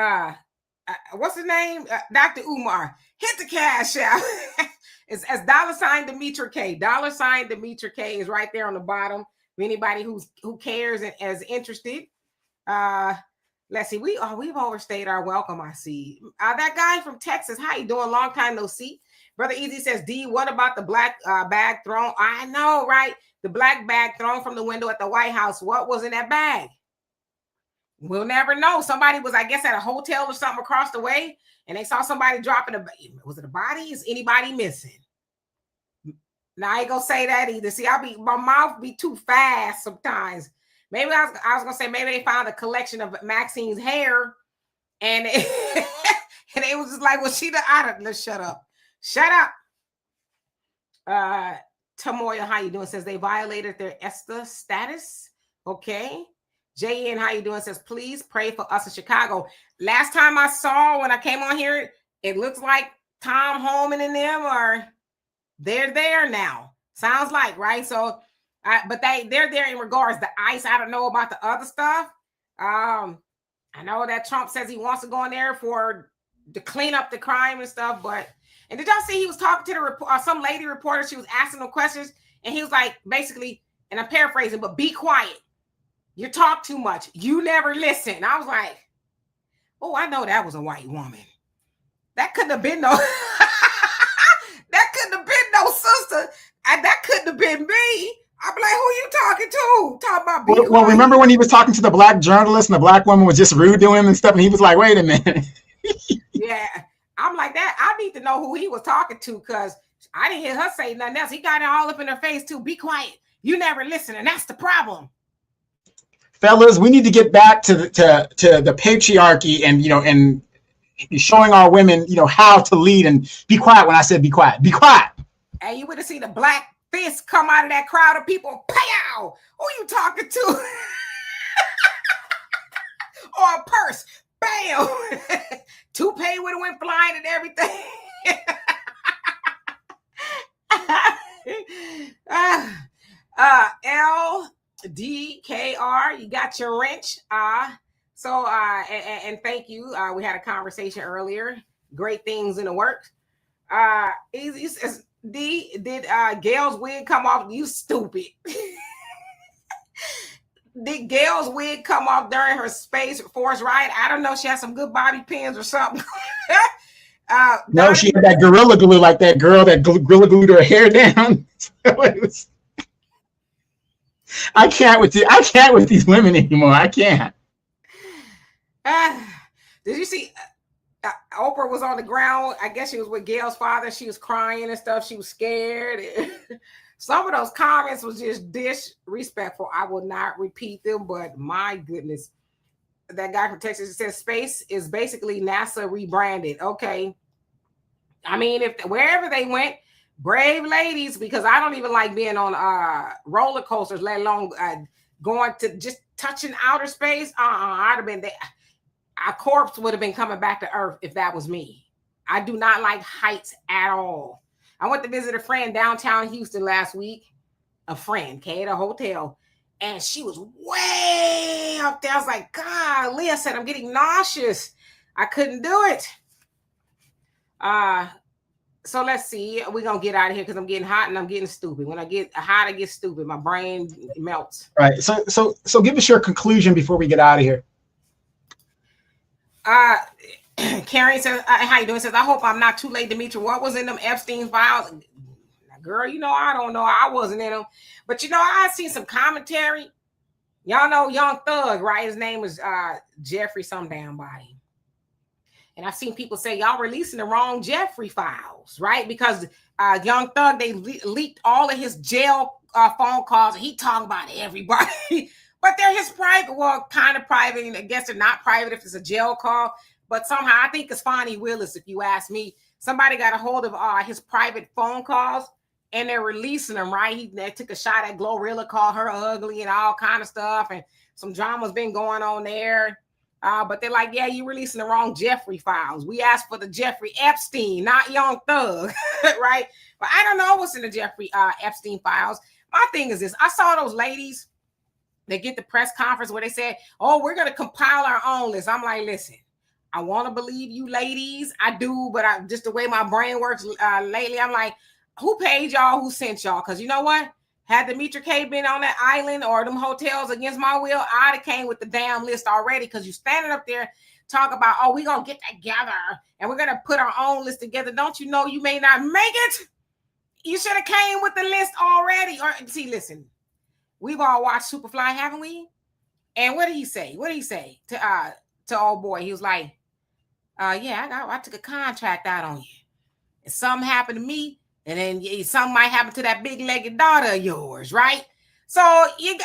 what's the name? Dr. Umar. Hit the Cash App. It's as $sign Demetra K. $sign Demetra K is right there on the bottom. For anybody who cares and is interested. Let's see. We've overstayed our welcome. I see. That guy from Texas. How you doing? Long time no see. Brother Easy says, D, what about the black bag thrown? I know, right? The black bag thrown from the window at the White House. What was in that bag? We'll never know. Somebody was, I guess, at a hotel or something across the way, and they saw somebody dropping was it a body? Is anybody missing? Now, I ain't gonna say that either. See, my mouth be too fast sometimes. Maybe I was gonna say maybe they found a collection of Maxine's hair, and it was just like, well, let's shut up. Shut up. Tamoya, how you doing? Says they violated their ESTA status. Okay. JN, how you doing? Says, please pray for us in Chicago. Last time I saw when I came on here, it looks like Tom Holman and them they're there now. Sounds like, right? So, but they're there in regards to ICE. I don't know about the other stuff. I know that Trump says he wants to go in there to clean up the crime and stuff, and did y'all see he was talking to some lady reporter? She was asking him questions, and he was like, basically, and I'm paraphrasing, but be quiet. You talk too much. You never listen. I was like, oh, I know that was a white woman. That couldn't have been no. That couldn't have been no sister. That couldn't have been me. I'm like, who you talking to? Talking about being well, remember when he was talking to the black journalist and the black woman was just rude to him and stuff, and he was like, wait a minute. Yeah. I'm like that. I need to know who he was talking to because I didn't hear her say nothing else. He got it all up in her face too. Be quiet. You never listen, and that's the problem. Fellas, we need to get back to the patriarchy and showing our women how to lead and be quiet. When I said be quiet, be quiet. And you would have seen a black fist come out of that crowd of people. Pow! Who you talking to? Or a purse. Bam! Toupee would have went flying and everything. LDKR, you got your wrench. And thank you. We had a conversation earlier. Great things in the works. Easy says, D, did Gail's wig come off? You stupid. did Gail's wig come off during her Space Force ride? I don't know. She had some good bobby pins or something. No, she had that gorilla glue, like that girl that gorilla glued her hair down. I can't with you. I can't with these women anymore. I can't. Did you see? Oprah was on the ground. I guess she was with Gail's father. She was crying and stuff. She was scared. Some of those comments was just disrespectful. I will not repeat them, but my goodness. That guy from Texas says space is basically NASA rebranded. Okay. I mean, if wherever they went, brave ladies, because I don't even like being on roller coasters, let alone going to just touching outer space. I'd have been there. A corpse would have been coming back to Earth if that was me. I do not like heights at all. I went to visit a friend downtown Houston last week. A friend, okay, at a hotel. And she was way up there. I was like, God, Leah said, I'm getting nauseous. I couldn't do it. So let's see. We're going to get out of here because I'm getting hot and I'm getting stupid. When I get hot, I get stupid. My brain melts. Right. So give us your conclusion before we get out of here. Karen says, how you doing? Says, I hope I'm not too late, Demetri. What was in them Epstein files? Girl, I don't know. I wasn't in them. But I seen some commentary. Y'all know Young Thug, right? His name is Jeffrey some damn body. And I've seen people say, y'all releasing the wrong Jeffrey files, right? Because Young Thug, they leaked all of his jail phone calls. And he talking about everybody. But they're his private, well, kind of private. And I guess they're not private if it's a jail call. But somehow, I think it's Fonnie Willis, if you ask me. Somebody got a hold of his private phone calls. And they're releasing them, right? They took a shot at Glorilla, called her ugly and all kind of stuff. And some drama's been going on there. But they're like, yeah, you releasing the wrong Jeffrey files. We asked for the Jeffrey Epstein, not Young Thug, right? But I don't know what's in the Jeffrey Epstein files. My thing is this. I saw those ladies. They get the press conference where they said, oh, we're going to compile our own list. I'm like, listen, I want to believe you ladies. I do, but just the way my brain works lately, I'm like, who paid y'all? Who sent y'all? Because you know what? Had Demetri K been on that island or them hotels against my will, I'd have came with the damn list already. Because you standing up there talk about, oh, we're going to get together and we're going to put our own list together. Don't you know you may not make it? You should have came with the list already. Or see, listen, we've all watched Superfly, haven't we? And what did he say? What did he say to old boy? He was like, yeah, I took a contract out on you. And something happened to me. And then something might happen to that big-legged daughter of yours, right? So they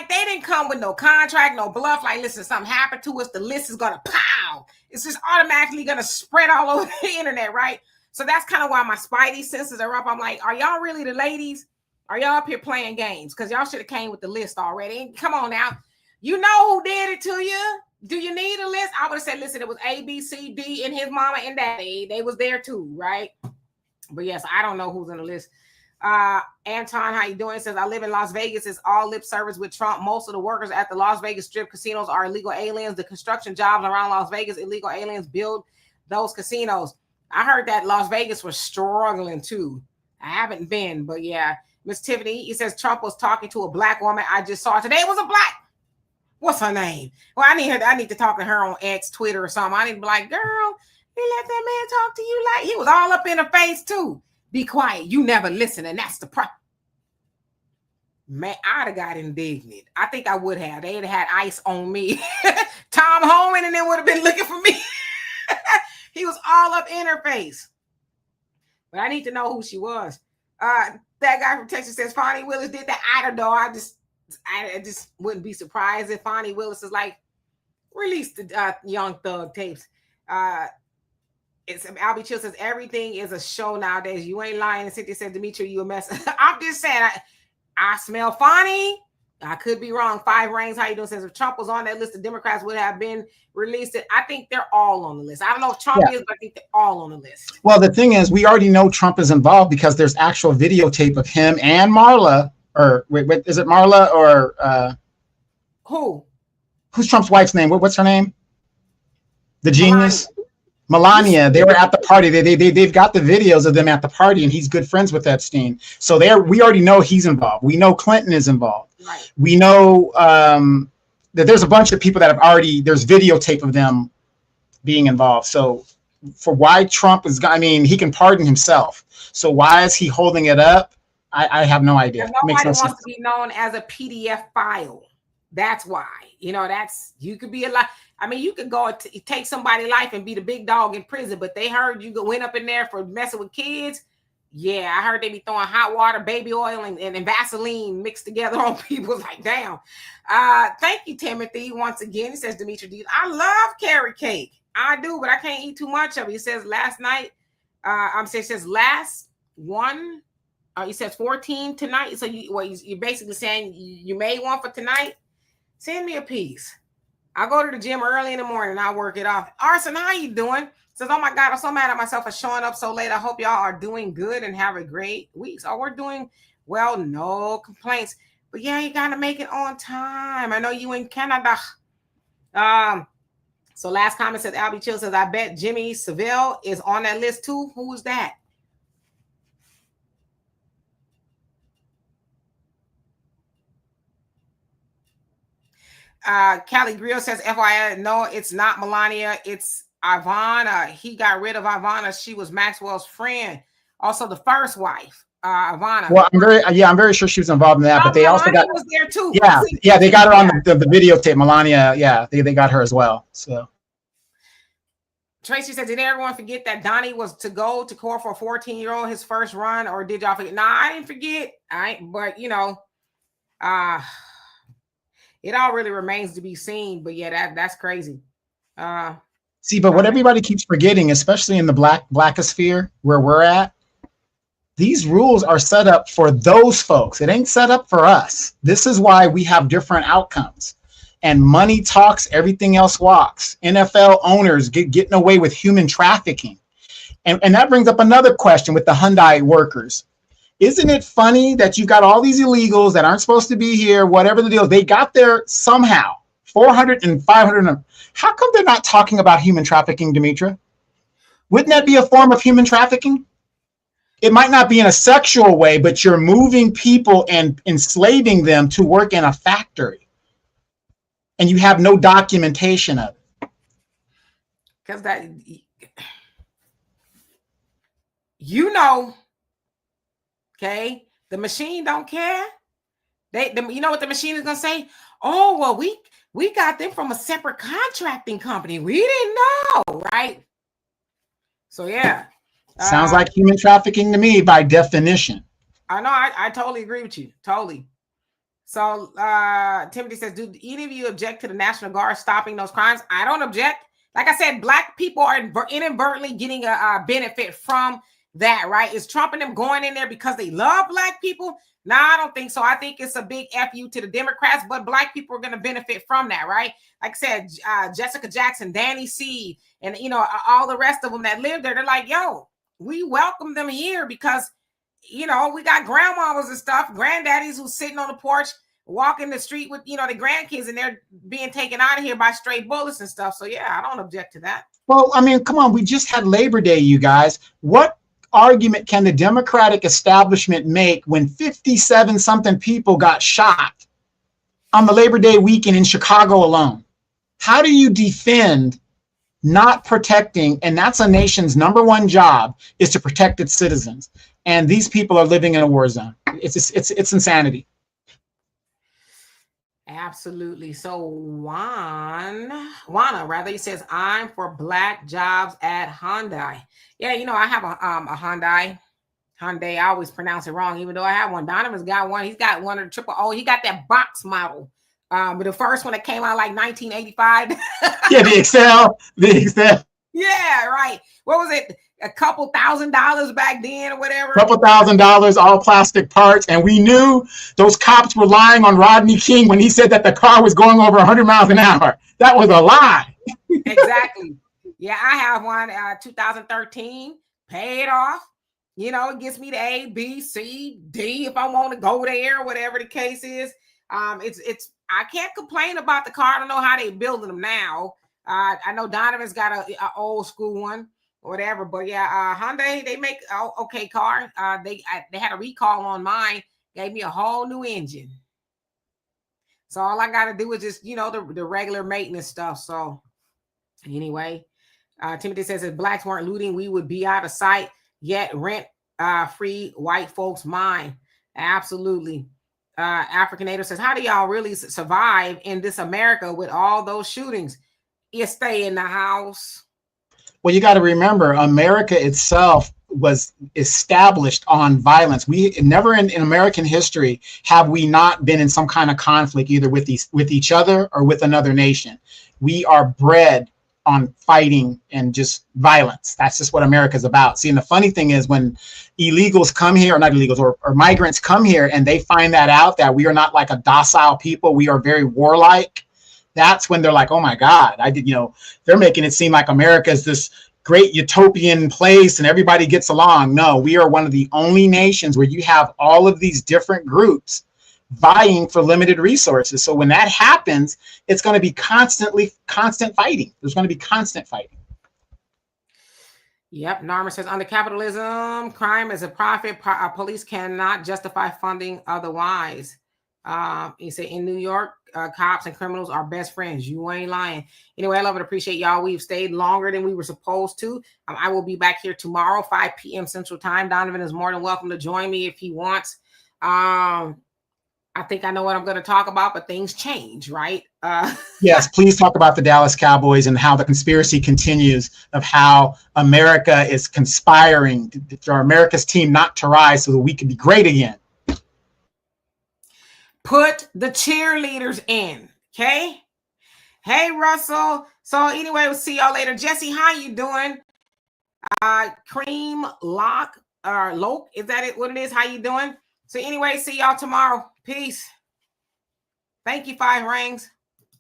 didn't come with no contract, no bluff. Like, listen, something happened to us. The list is gonna pow. It's just automatically gonna spread all over the internet, right? So that's kind of why my spidey senses are up. I'm like, are y'all really the ladies? Are y'all up here playing games? Because y'all should have came with the list already. And come on now, you know who did it to you? Do you need a list? I would have said, listen, it was A, B, C, D, and his mama and daddy. They was there too, right? But yes, I don't know who's on the list. Anton, how you doing? It says, I live in Las Vegas. It's all lip service with Trump. Most of the workers at the Las Vegas strip casinos are illegal aliens. The construction jobs around Las Vegas, illegal aliens build those casinos. I heard that Las Vegas was struggling too. I haven't been, but yeah. Miss Tiffany, he says Trump was talking to a black woman. I just saw today. It was a black. What's her name? Well, I need to talk to her on X, Twitter, or something. I need to be like, girl, you let that man talk to you like he was all up in her face too. Be quiet. You never listen, and that's the problem. Man, I'd have got indignant. I think I would have. They'd have had ice on me. Tom Homan and then would have been looking for me. He was all up in her face. But I need to know who she was. That guy from Texas says Fonnie Willis did that. I don't know. I just wouldn't be surprised if Fonnie Willis is like, release the Young Thug tapes. It's Albie Chill says everything is a show nowadays. You ain't lying. And Cynthia said, Demetri, you a mess. I'm just saying, I smell Fonnie. I could be wrong. Five Rings, how you doing? Says if Trump was on that list, the Democrats would have been released. I think they're all on the list. I don't know if Trump is, but I think they're all on the list. Well, the thing is, we already know Trump is involved because there's actual videotape of him and Marla. Or wait, is it Marla or who? Who's Trump's wife's name? What's her name? The genius. Melania, they were at the party. They've got the videos of them at the party, and he's good friends with Epstein. So we already know he's involved. We know Clinton is involved. Right. We know that there's a bunch of people that have already, there's videotape of them being involved. So for why Trump is, I mean, he can pardon himself. So why is he holding it up? I have no idea. Because It makes nobody no sense. wants to be known as a PDF file. That's why. You know, that's, you could be a lot. I mean, you could go take somebody's life and be the big dog in prison, but they heard you went up in there for messing with kids. Yeah, I heard they be throwing hot water, baby oil, and Vaseline mixed together on people. It's like, damn. Thank you, Timothy. Once again, he says, Demetri D, I love carrot cake. I do, but I can't eat too much of it. He says last night, it says last one. He says 14 tonight. So you're basically saying you made one for tonight. Send me a piece. I go to the gym early in the morning and I work it off. Arson, how you doing? Says, oh my God, I'm so mad at myself for showing up so late. I hope y'all are doing good and have a great week. So we're doing well, no complaints. But yeah, you gotta make it on time. I know you in Canada. So last comment says Albie Chill says, I bet Jimmy Savile is on that list too. Who is that? Callie Grill says, FYI, no, it's not Melania, it's Ivana. He got rid of Ivana. She was Maxwell's friend. Also, the first wife, Ivana. Well, I'm very sure she was involved in that, but they Melania also got was there too. Yeah, they got her on the videotape. Melania, yeah, they got her as well. So Tracy said, did everyone forget that Donnie was to go to court for a 14-year-old his first run, or did y'all forget? No, I didn't forget. But you know, it all really remains to be seen. But yeah, that's crazy. See, but what everybody keeps forgetting, especially in the blackosphere where we're at, these rules are set up for those folks. It ain't set up for us. This is why we have different outcomes. And money talks, everything else walks. NFL owners getting away with human trafficking. And that brings up another question with the Hyundai workers. Isn't it funny that you got all these illegals that aren't supposed to be here, whatever the deal, they got there somehow, 400 and 500. How come they're not talking about human trafficking, Demetra? Wouldn't that be a form of human trafficking? It might not be in a sexual way, but you're moving people and enslaving them to work in a factory. And you have no documentation of it. Because that, you know, okay, the machine don't care. You know what the machine is gonna say? Oh, well, we got them from a separate contracting company. We didn't know, right? So yeah. Sounds like human trafficking to me by definition. I know, I totally agree with you. Totally. So Timothy says, do any of you object to the National Guard stopping those crimes? I don't object. Like I said, Black people are inadvertently getting a benefit from that, right? Is Trump and them going in there because they love Black people? No, I don't think so. I think it's a big FU to the Democrats, but Black people are going to benefit from that, right? Like I said, Jessica Jackson, Danny Seed, and you know, all the rest of them that live there, they're like, yo, we welcome them here because, you know, we got grandmamas and stuff, granddaddies who's sitting on the porch, walking the street with, you know, the grandkids, and they're being taken out of here by stray bullets and stuff. So yeah, I don't object to that. Well, I mean, come on, we just had Labor Day, you guys. What argument can the Democratic establishment make when 57 something people got shot on the Labor Day weekend in Chicago alone? How do you defend not protecting? And that's a nation's number one job, is to protect its citizens. And these people are living in a war zone. It's insanity. Absolutely. So Wana rather, he says, I'm for Black jobs at Hyundai. Yeah, you know, I have a Hyundai. I always pronounce it wrong, even though I have one. Donovan's got one. He's got one of the triple O. He got that box model. But the first one that came out like 1985. Yeah, the Excel. Yeah, right. What was it? A couple $1,000s back then or whatever. Couple $1,000, all plastic parts. And we knew those cops were lying on Rodney King when he said that the car was going over 100 miles an hour. That was a lie. Exactly. Yeah, I have one 2013, paid off. You know, it gets me to A, B, C, D if I want to go there, whatever the case is. It's I can't complain about the car. I don't know how they building them now. I know Donovan's got a old school one or whatever, but yeah, Hyundai, they make okay car. They had a recall on mine, gave me a whole new engine. So all I got to do is just, the regular maintenance stuff. So anyway, Timothy says if blacks weren't looting, we would be out of sight, yet rent free white folks mind. Absolutely. Africanator says, how do y'all really survive in this America with all those shootings? You stay in the house. Well, you got to remember, America itself was established on violence. We never in American history have we not been in some kind of conflict, either with each other or with another nation. We are bred on fighting and just violence. That's just what America's about. See, and the funny thing is when illegals come here, or not illegals, or migrants come here, and they find that out, that we are not like a docile people, we are very warlike. That's when they're like, oh my God, they're making it seem like America is this great utopian place and everybody gets along. No, we are one of the only nations where you have all of these different groups vying for limited resources. So when that happens, it's going to be constant fighting. There's going to be constant fighting. Yep. Narmer says, under capitalism, crime is a profit. Police cannot justify funding otherwise. He said, in New York, cops and criminals are best friends. You ain't lying. Anyway, I love and appreciate y'all. We've stayed longer than we were supposed to. I will be back here tomorrow, 5 p.m. Central Time. Donovan is more than welcome to join me if he wants. I think I know what I'm going to talk about, but things change, right? Yes, please talk about the Dallas Cowboys and how the conspiracy continues of how America is conspiring for America's team not to rise so that we can be great again. Put the cheerleaders in, okay? Hey, Russell. So anyway, we'll see y'all later. Jesse, how you doing? Cream Lock or Loke, is that it? What it is? How you doing? So anyway, see y'all tomorrow. Peace. Thank you, 5 Rings.